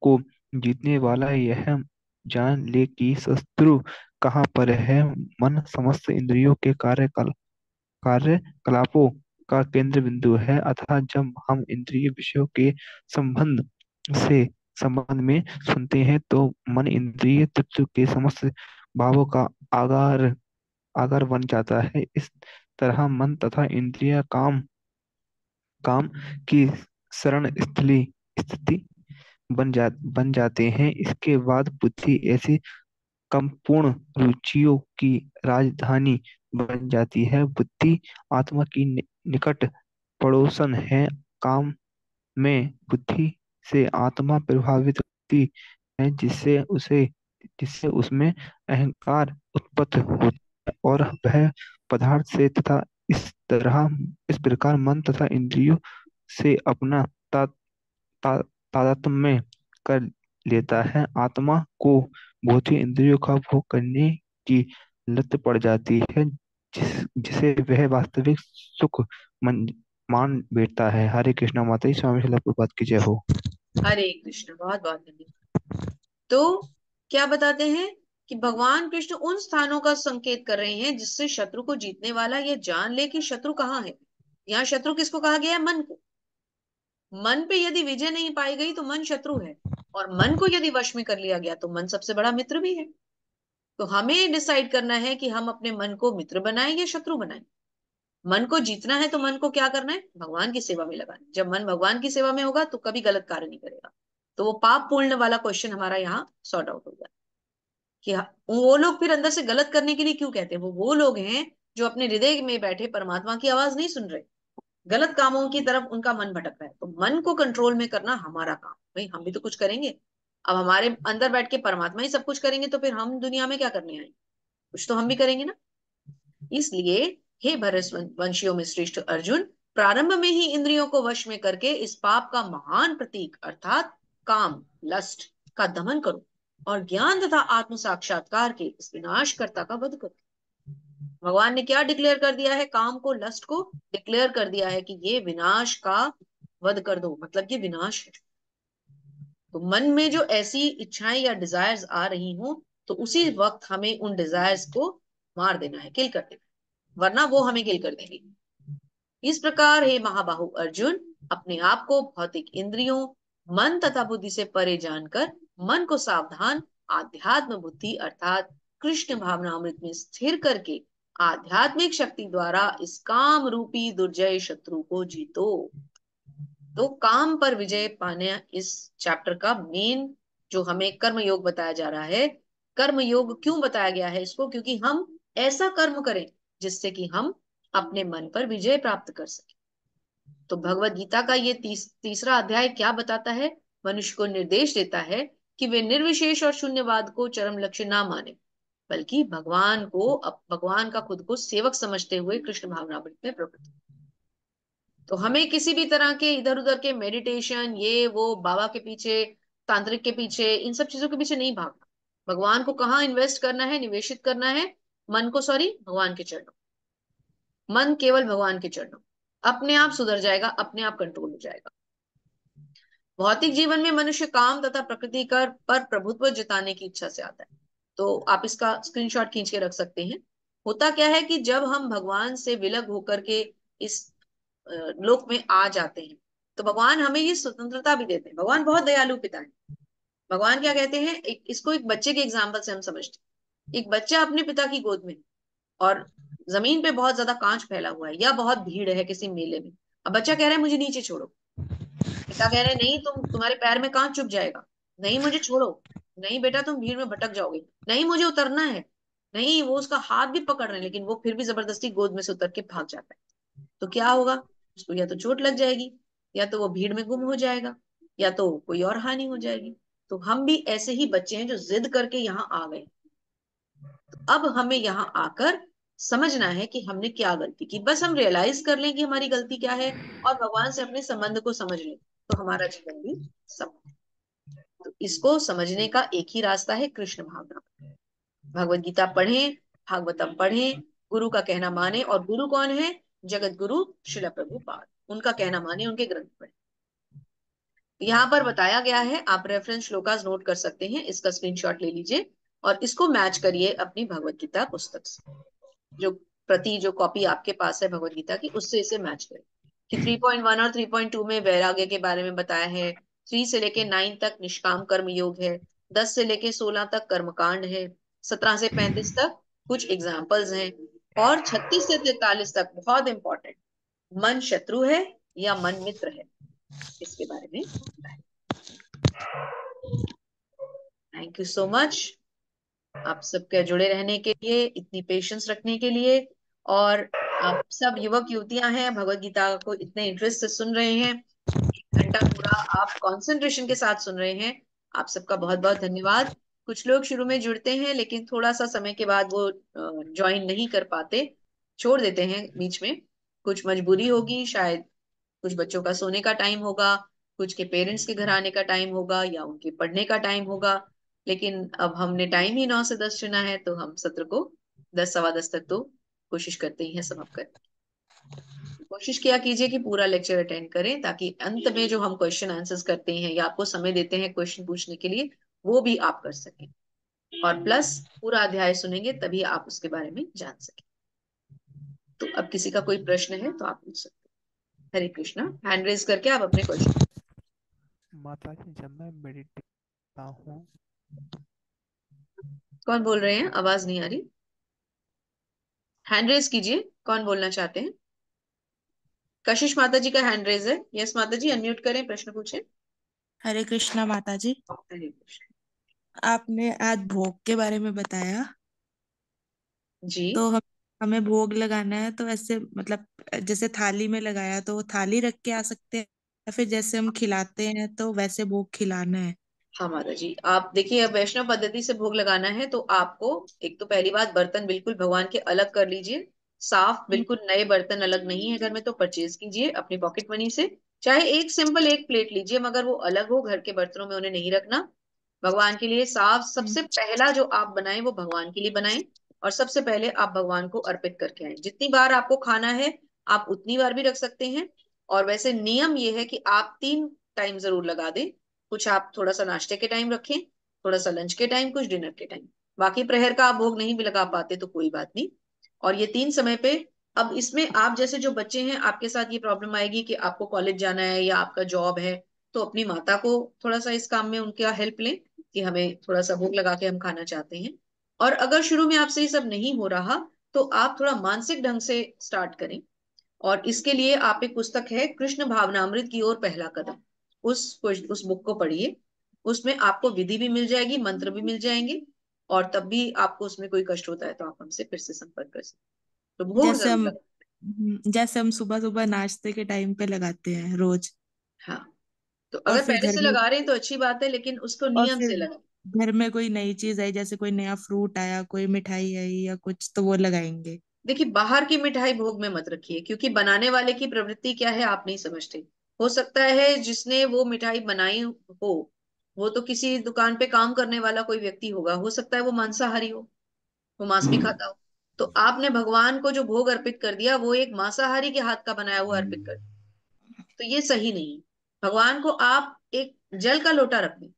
को जीतने वाला यह जान ले कि शत्रु कहाँ पर है। मन समस्त इंद्रियों के कार्यकलापों का केंद्र बिंदु है, अतः जब हम इंद्रिय विषयों के संबंध से संबंध में सुनते हैं तो मन इंद्रिय तत्व के समस्त भावों का आगार आगार बन जाता है। इस तरह मन तथा इंद्रिय काम काम की शरण स्थली स्थिति बन जाते हैं। इसके बाद बुद्धि ऐसी संपूर्ण रुचियों की राजधानी बन जाती है। बुद्धि आत्मा की निकट पड़ोसन है। काम में बुद्धि से आत्मा प्रभावित होती है, जिससे उसमें अहंकार उत्पन्न होता है और वह पदार्थ से तथा इस प्रकार मन तथा इंद्रियों से अपना ता, ता, तादात्म्य कर लेता है। आत्मा को भौतिक इंद्रियों का भोग करने की लत पड़ जाती है, जिसे वह वास्तविक सुख मान बैठता है। हरे कृष्णा। माता जी, स्वामी श्रील प्रभुपाद की जय हो। हरे कृष्ण, बहुत बहुत धन्यवाद। तो क्या बताते हैं कि भगवान कृष्ण उन स्थानों का संकेत कर रहे हैं जिससे शत्रु को जीतने वाला यह जान ले कि शत्रु कहाँ है। यहाँ शत्रु किसको कहा गया है? मन को। मन पे यदि विजय नहीं पाई गई तो मन शत्रु है, और मन को यदि वश में कर लिया गया तो मन सबसे बड़ा मित्र भी है। तो हमें डिसाइड करना है कि हम अपने मन को मित्र बनाएं या शत्रु बनाएं। मन को जीतना है तो मन को क्या करना है? भगवान की सेवा में लगाना है। जब मन भगवान की सेवा में होगा तो कभी गलत कार्य नहीं करेगा। तो वो पाप पूर्ण वाला क्वेश्चन हमारा यहाँ सॉर्ट आउट हो गया कि वो लोग फिर अंदर से गलत करने के लिए क्यों कहते हैं। वो लोग हैं जो अपने हृदय में बैठे परमात्मा की आवाज नहीं सुन रहे, गलत कामों की तरफ उनका मन भटक रहा है। तो मन को कंट्रोल में करना हमारा काम। भाई हम भी तो कुछ करेंगे। अब हमारे अंदर बैठ के परमात्मा ही सब कुछ करेंगे तो फिर हम दुनिया में क्या करने आए? कुछ तो हम भी करेंगे ना। इसलिए हे भरत वंशियों में श्रेष्ठ अर्जुन, प्रारंभ में ही इंद्रियों को वश में करके इस पाप का महान प्रतीक अर्थात काम लस्ट का दमन करो और ज्ञान तथा आत्म साक्षात्कार के इस विनाशकर्ता का वध करो। भगवान ने क्या डिक्लेयर कर दिया है? काम को, लस्ट को डिक्लेयर कर दिया है कि ये विनाश का वध कर दो, मतलब ये विनाश है। तो मन में जो ऐसी इच्छाएं या डिजायर्स आ रही हो तो उसी वक्त हमें उन डिजायर्स को मार देना है, किल कर देना है, वरना वो हमें किल कर देंगी। इस प्रकार हे महाबाहु अर्जुन, अपने आप को भौतिक इंद्रियों, मन तथा बुद्धि से परे जानकर मन को सावधान आध्यात्म बुद्धि अर्थात कृष्ण भावनामृत में स्थिर करके आध्यात्मिक शक्ति द्वारा इस काम रूपी दुर्जय शत्रु को जीतो। तो काम पर विजय पाने इस चैप्टर का मेन जो हमें कर्म योग बताया जा रहा है। कर्म योग क्यों बताया गया है इसको? क्योंकि हम ऐसा कर्म करें जिससे कि हम अपने मन पर विजय प्राप्त कर सके। तो भगवत गीता का ये तीसरा अध्याय क्या बताता है? मनुष्य को निर्देश देता है कि वे निर्विशेष और शून्यवाद को चरम लक्ष्य ना माने, बल्कि भगवान का खुद को सेवक समझते हुए कृष्ण भावनामृत में प्रवृत्त। तो हमें किसी भी तरह के इधर उधर के मेडिटेशन, ये वो बाबा के पीछे, तांत्रिक के पीछे, इन सब चीजों के पीछे नहीं भागना। भगवान को कहाँ इन्वेस्ट करना है, निवेशित करना है? मन को, सॉरी, भगवान के चरणों। मन केवल भगवान के चरणों, अपने आप सुधर जाएगा, अपने आप कंट्रोल हो जाएगा। भौतिक जीवन में मनुष्य काम तथा प्रकृति पर प्रभुत्व जताने की इच्छा से आता है। तो आप इसका स्क्रीनशॉट खींच के रख सकते हैं। होता क्या है कि जब हम भगवान से विलग होकर के इस लोक में आ जाते हैं तो भगवान हमें ये स्वतंत्रता भी देते हैं। भगवान बहुत दयालु पिता है। भगवान क्या कहते हैं, इसको एक बच्चे के एग्जाम्पल से हम समझते हैं। एक बच्चा अपने पिता की गोद में, और जमीन पे बहुत ज्यादा कांच फैला हुआ है या बहुत भीड़ है किसी मेले में। अब बच्चा कह रहा है मुझे नीचे छोड़ो, पिता कह रहे हैं नहीं, तुम्हारे पैर में कांच चुभ जाएगा, नहीं मुझे छोड़ो, नहीं बेटा तुम भीड़ में भटक जाओगे, नहीं मुझे उतरना है, नहीं। वो उसका हाथ भी पकड़ रहे हैं लेकिन वो फिर भी जबरदस्ती गोद में से उतर के भाग जाता है। तो क्या होगा? उसको या तो चोट लग जाएगी, या तो वो भीड़ में गुम हो जाएगा, या तो कोई और हानि हो जाएगी। तो हम भी ऐसे ही बच्चे हैं जो जिद करके यहाँ आ गए। तो अब हमें यहाँ आकर समझना है कि हमने क्या गलती की। बस हम रियलाइज कर लें कि हमारी गलती क्या है और भगवान से अपने संबंध को समझ लें तो हमारा जीवन भी सब। तो इसको समझने का एक ही रास्ता है, कृष्ण भावना। भगवत गीता पढ़ें, भागवतम पढ़ें, गुरु का कहना माने। और गुरु कौन है? जगत गुरु श्रील प्रभुपाद, उनका कहना माने, उनके ग्रंथ पढ़ें। यहाँ पर बताया गया है, आप रेफरेंस श्लोकास नोट कर सकते हैं, इसका स्क्रीनशॉट ले लीजिए और इसको मैच करिए अपनी भगवत गीता पुस्तक से। जो कॉपी आपके पास है भगवत गीता की, उससे इसे मैच करें कि 3.1 और 3.2 में वैराग्य के बारे में बताया है, 3 से लेके 9 तक निष्काम कर्म योग है, 10 से लेके 16 तक कर्मकांड है, 17 से 35 तक कुछ एग्जाम्पल्स हैं, और 36 से 43 तक बहुत इंपॉर्टेंट, मन शत्रु है या मन मित्र है, इसके बारे में बताया। थैंक यू सो मच आप सबके जुड़े रहने के लिए, इतनी पेशेंस रखने के लिए। और आप सब युवक युवतियां हैं, भगवत गीता को इतने इंटरेस्ट से सुन रहे हैं, 1 घंटा पूरा आप कंसंट्रेशन के साथ सुन रहे हैं, आप सबका बहुत बहुत धन्यवाद। कुछ लोग शुरू में जुड़ते हैं लेकिन थोड़ा सा समय के बाद वो ज्वाइन नहीं कर पाते, छोड़ देते हैं बीच में, कुछ मजबूरी होगी शायद, कुछ बच्चों का सोने का टाइम होगा, कुछ के पेरेंट्स के घर आने का टाइम होगा, या उनके पढ़ने का टाइम होगा। लेकिन अब हमने टाइम ही 9 से 10 चुना है, तो हम सत्र को 10 सवा 10 तक तो कोशिश करते ही हैं समाप्त करने की। कोशिश किया कीजिए कि पूरा लेक्चर अटेंड करें, ताकि अंत में जो हम क्वेश्चन आंसर्स करते हैं या आपको समय देते हैं क्वेश्चन पूछने के लिए, वो भी आप कर सकें, और प्लस पूरा अध्याय सुनेंगे तभी आप उसके बारे में जान सकें। तो अब किसी का कोई प्रश्न है तो आप पूछ सकते हैं। हरे कृष्णा, हैंड रेज करके आप अपने क्वेश्चन। माता जी, जब मैं मेडिटेट करता हूँ, कौन बोल रहे हैं? आवाज नहीं आ रही, हैंड रेज कीजिए, कौन बोलना चाहते हैं? कशिश माता जी का हैंड रेज है। यस माता जी, अनम्यूट करें, प्रश्न पूछें। हरे कृष्णा माता जी, हरे कृष्ण आपने आज भोग के बारे में बताया, जी। तो हमें भोग लगाना है तो ऐसे मतलब जैसे थाली में लगाया तो वो थाली रख के आ सकते हैं, या फिर जैसे हम खिलाते हैं तो वैसे भोग खिलाना है? हाँ माता जी, आप देखिए, अब वैष्णव पद्धति से भोग लगाना है तो आपको एक तो पहली बात, बर्तन बिल्कुल भगवान के अलग कर लीजिए, साफ हम्म, बिल्कुल नए बर्तन अलग नहीं है घर में तो परचेज कीजिए अपनी पॉकेट मनी से। चाहे एक सिंपल एक प्लेट लीजिए, मगर वो अलग हो, घर के बर्तनों में उन्हें नहीं रखना। भगवान के लिए साफ, सबसे पहला जो आप बनाएं वो भगवान के लिए बनाएं, और सबसे पहले आप भगवान को अर्पित करके आए। जितनी बार आपको खाना है आप उतनी बार भी रख सकते हैं, और वैसे नियम ये है कि आप 3 टाइम जरूर लगा दें। कुछ आप थोड़ा सा नाश्ते के टाइम रखें, थोड़ा सा लंच के टाइम, कुछ डिनर के टाइम। बाकी प्रहर का आप भोग नहीं भी लगा पाते तो कोई बात नहीं। और ये 3 समय पे, अब इसमें आप जैसे जो बच्चे हैं, आपके साथ ये प्रॉब्लम आएगी कि आपको कॉलेज जाना है या आपका जॉब है, तो अपनी माता को थोड़ा सा इस काम में उनका हेल्प लें कि हमें थोड़ा सा भोग लगा के हम खाना चाहते हैं। और अगर शुरू में आपसे ये सब नहीं हो रहा, तो आप थोड़ा मानसिक ढंग से स्टार्ट करें। और इसके लिए आप, एक पुस्तक है कृष्ण भावनामृत की ओर पहला कदम, उस बुक को पढ़िए। उसमें आपको विधि भी मिल जाएगी, मंत्र भी मिल जाएंगे, और तब भी आपको उसमें कोई कष्ट होता है तो आप हमसे फिर से संपर्क कर सकते हैं। तो भोग जैसे जरूर हम लगा। जैसे हम सुबह सुबह नाश्ते के टाइम पे लगाते हैं रोज, हाँ, तो और अगर फिर पहले घर से में, लगा रहे हैं तो अच्छी बात है, लेकिन उसको और नियम फिर से लगाए। घर में कोई नई चीज आई, जैसे कोई नया फ्रूट आया, कोई मिठाई आई या कुछ, तो वो लगाएंगे? देखिए, बाहर की मिठाई भोग में मत रखिए, क्योंकि बनाने वाले की प्रवृत्ति क्या है आप नहीं समझते। हो सकता है जिसने वो मिठाई बनाई हो, वो तो किसी दुकान पे काम करने वाला कोई व्यक्ति होगा, हो सकता है वो मांसाहारी हो, वो मांस भी खाता हो। तो आपने भगवान को जो भोग अर्पित कर दिया, वो एक मांसाहारी के हाथ का बनाया हुआ अर्पित कर दिया, तो ये सही नहीं है। भगवान को आप एक जल का लोटा रख दें,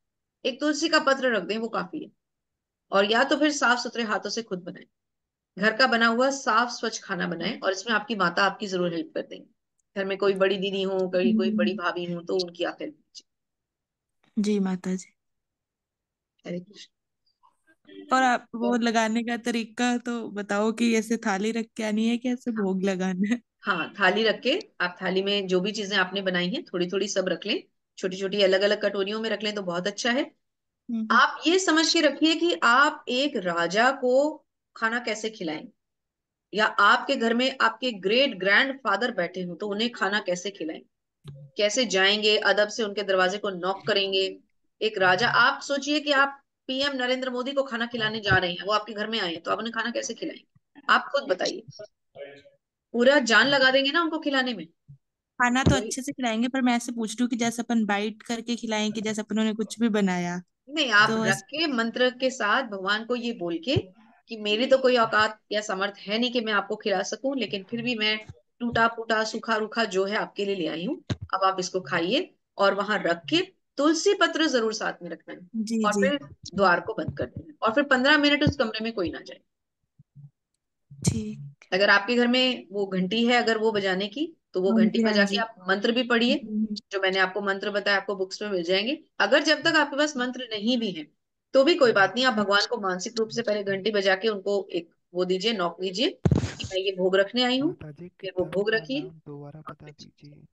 एक तुलसी का पत्र रख दें, वो काफी है। और या तो फिर साफ सुथरे हाथों से खुद बनाएं, घर का बना हुआ साफ स्वच्छ खाना बनाएं, और इसमें आपकी माता आपकी जरूर हेल्प कर देंगी। घर में कोई बड़ी दीदी हो, कोई बड़ी भाभी हो, तो उनकी आप हेल्प कीजिए। जी माता जी। हरे कृष्ण। और आप वो लगाने का तरीका तो बताओ, कि ऐसे थाली रख के आनी है कि ऐसे हाँ, भोग लगाना है? हाँ, थाली रख के, आप थाली में जो भी चीजें आपने बनाई हैं थोड़ी थोड़ी सब रख लें, छोटी छोटी अलग अलग कटोरियों में रख लें तो बहुत अच्छा है। हम्म। आप ये समझ के रखिए कि आप एक राजा को खाना कैसे खिलाएं, या आपके घर में आपके ग्रेट ग्रैंड फादर बैठे हो तो उन्हें खाना कैसे खिलाएं, कैसे जाएंगे, अदब से उनके दरवाजे को नॉक करेंगे। एक राजा, आप सोचिए कि आप पीएम नरेंद्र मोदी को खाना खिलाने जा रहे हैं, वो आपके घर में आए हैं, तो आप उन्हें खाना कैसे खिलाएंगे? आप खुद बताइए। पूरा जान लगा देंगे ना उनको खिलाने में? खाना तो वही अच्छे से खिलाएंगे, पर मैं ऐसे पूछ रही हूँ कि जैसे अपन बाइट करके खिलाएं कि जैसे अपन ने कुछ भी बनाया नहीं, आप तो रख ऐसे। के मंत्र के साथ भगवान को ये बोल के कि मेरी तो कोई औकात या समर्थ है नहीं कि मैं आपको खिला सकूं, लेकिन फिर भी मैं टूटा फूटा सूखा रूखा जो है आपके लिए ले आई हूँ, अब आप इसको खाइए। और वहां रख के तुलसी पत्र जरूर साथ में रखना है। जी और जी। फिर द्वार को बंद कर देना है, और फिर 15 मिनट उस कमरे में कोई ना जाए। ठीक। अगर आपके घर में वो घंटी है अगर वो बजाने की, तो वो हाँ घंटी जी हाँ बजा के जी। आप मंत्र भी पढ़िए। हम्म, जो मैंने आपको मंत्र बताया आपको बुक्स में मिल जाएंगे। अगर जब तक आपके पास मंत्र नहीं भी है तो भी कोई बात नहीं, आप भगवान को मानसिक रूप से पहले घंटी बजा के उनको एक वो दीजिए, नॉक दीजिए कि मैं ये भोग रखने आई हूँ। माता जी फिर वो किताब भोग का रखिए। नाम दोबारा और बता फिर दीजिए।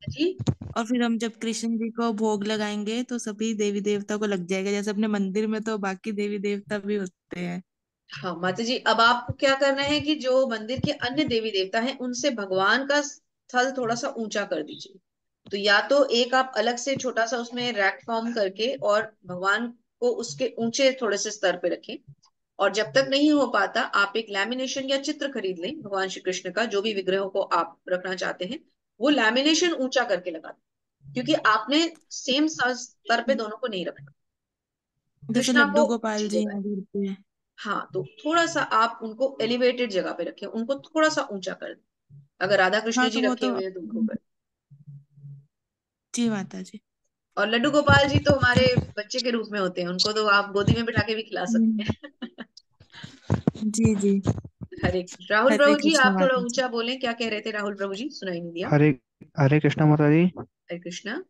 जी। और फिर हम जब कृष्ण जी को भोग लगाएंगे तो सभी देवी देवता को लग जाएगा, जैसे अपने मंदिर में तो बाकी देवी देवता भी होते हैं। हाँ माता जी, अब आपको क्या करना है कि जो मंदिर के अन्य देवी देवता हैं उनसे भगवान का स्थल थोड़ा सा ऊंचा कर दीजिए। तो या तो एक आप अलग से छोटा सा उसमें रैक फॉर्म करके और भगवान को उसके ऊंचे थोड़े से स्तर पे रखें। और जब तक नहीं हो पाता आप एक लैमिनेशन या चित्र खरीद लें भगवान श्री कृष्ण का, जो भी विग्रहों को आप रखना चाहते हैं वो लैमिनेशन ऊंचा करके लगा दें, क्योंकि आपने सेम स्तर पे दोनों को नहीं रखना। जैसे कृष्णा को लड्डू गोपाल ऊंची जी जगह है। हैं घर पे। हाँ, तो थोड़ा सा आप उनको एलिवेटेड जगह पे रखें, उनको थोड़ा सा ऊंचा कर दें। अगर राधा कृष्ण हाँ जी तो वो रखे तो। हुए हैं तो उनको कर। जी माता जी। और लड्डू गोपाल जी तो हमारे बच्चे के रूप में होते हैं, उनको तो आप गोदी में बिठा के भी खिला सकते हम्म, हैं। जी जी। हरे कृष्ण। राहुल हरे प्रभु जी कृष्ण आप थोड़ा माता जी। ऊंचा बोलें, क्या कह रहे थे राहुल प्रभु जी, सुनाई नहीं दिया। हरे हरे कृष्णा माता जी। हरे कृष्णा।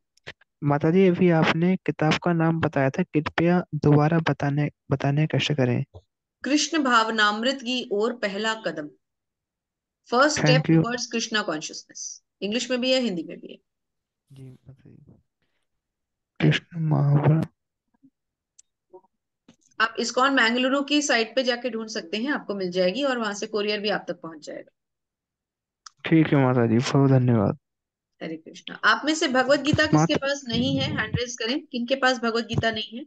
माता जी अभी आपने किताब का नाम बताया था, कृपया दोबारा बताने बताने कैसे करें। कृष्ण भावनामृत की ओर पहला कदम, first step thank you. Towards Krishna consciousness. English में भी है, हिंदी में भी है। जी माता जी। कृष्ण महावर। आप इस्कॉन मैंगलुरु की साइट पे जाके ढूंढ सकते हैं, आपको मिल जाएगी और वहां से कोरियर भी आप तक पहुंच जाएगा। ठीक है माता जी, बहुत धन्यवाद। हरे कृष्णा। आप में से भगवत गीता किसके माता पास नहीं है, हैंड रेज करें, किनके पास भगवत गीता नहीं है।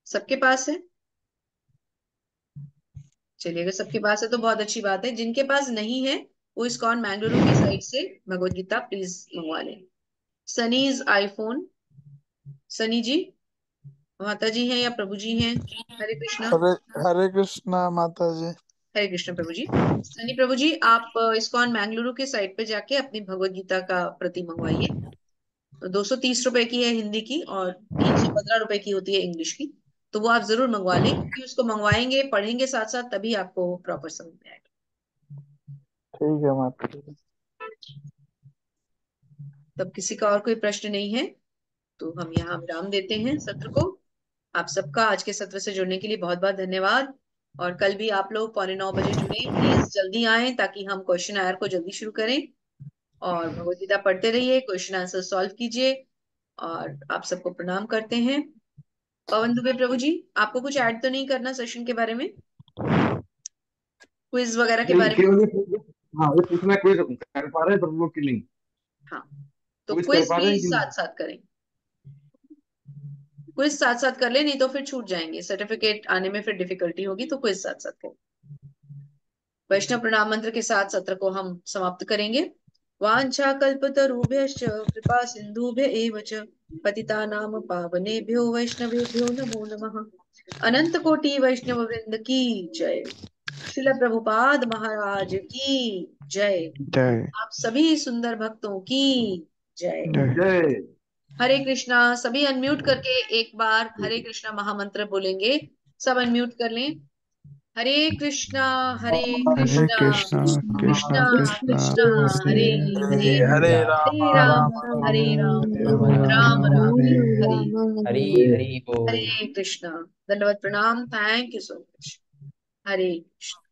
सबके पास है। चलिए, अगर सबके पास है तो बहुत अच्छी बात है। जिनके पास नहीं है वो इस्कॉन मैंगलुरु की साइट से भगवत गीता प्लीज मंगवा लें। Sunny's iPhone. सनी जी, माता जी हैं या प्रभु जी हैं। हरे कृष्णा। हरे हरे कृष्णा माता जी। हरे कृष्ण प्रभु जी। सनी प्रभु जी, आप इस्कॉन मैंगलुरु के साइट पे जाके अपनी भगवत गीता का प्रति मंगवाइए। 230 रुपए की है हिंदी की और 315 रुपए की होती है इंग्लिश की। तो वो आप जरूर मंगवा लें, क्योंकि उसको मंगवाएंगे पढ़ेंगे साथ साथ तभी आपको प्रॉपर समझ में आएगा। ठीक है माता जी। तब किसी का और कोई प्रश्न नहीं है तो हम यहाँ विराम देते हैं सत्र को। आप सबका आज के सत्र से जुड़ने के लिए बहुत बहुत धन्यवाद। और कल भी आप लोग 8:45 जुड़े, प्लीज जल्दी आए ताकि हम क्वेश्चन आयर को जल्दी शुरू करें। और भगवत गीता पढ़ते रहिए, क्वेश्चन आंसर सॉल्व कीजिए। और आप सबको प्रणाम करते हैं। पवन दुबे प्रभु जी, आपको कुछ ऐड तो नहीं करना सेशन के बारे में, क्विज वगैरह के नहीं बारे में। केवल हाँ ये पूछना है, कोई कर पा रहे हैं प्रभु लोग की नहीं। हाँ, तो क्विज कर क्विज पा रहे भी हैं कि नहीं। साथ साथ करें। क्विज साथ साथ कर ले, नहीं तो फिर छूट जाएंगे, सर्टिफिकेट आने में फिर डिफिकल्टी होगी, तो क्विज साथ साथ करें। वैष्णव प्रणाम मंत्र के साथ सत्र को हम समाप्त करेंगे। वाञ्छा कल्पतरुभ्यश्च कृपा सिन्धुभ्य एव च पतितानां पावनेभ्यो वैष्णवेभ्यो नमो नमः। अनंत कोटि वैष्णव वृंद की जय। श्रील प्रभुपाद महाराज की जय। जय आप सभी सुंदर भक्तों की जय। जय। जय। हरे कृष्णा। सभी अनम्यूट करके एक बार हरे कृष्णा महामंत्र बोलेंगे। सब अनम्यूट कर लें। हरे कृष्णा। हरे हरे कृष्णा। कृष्णा कृष्णा कृष्णा कृष्णा कृष्णा हरे हरे हरे हरे। हरे हरे राम राम। राम हरे राम राम। हरे राम हरे। राम राम राम राम हरे हरे हरि हरे। हरि बोल। हरे कृष्णा। दंडवत प्रणाम। Thank you so much. Hare Krishna.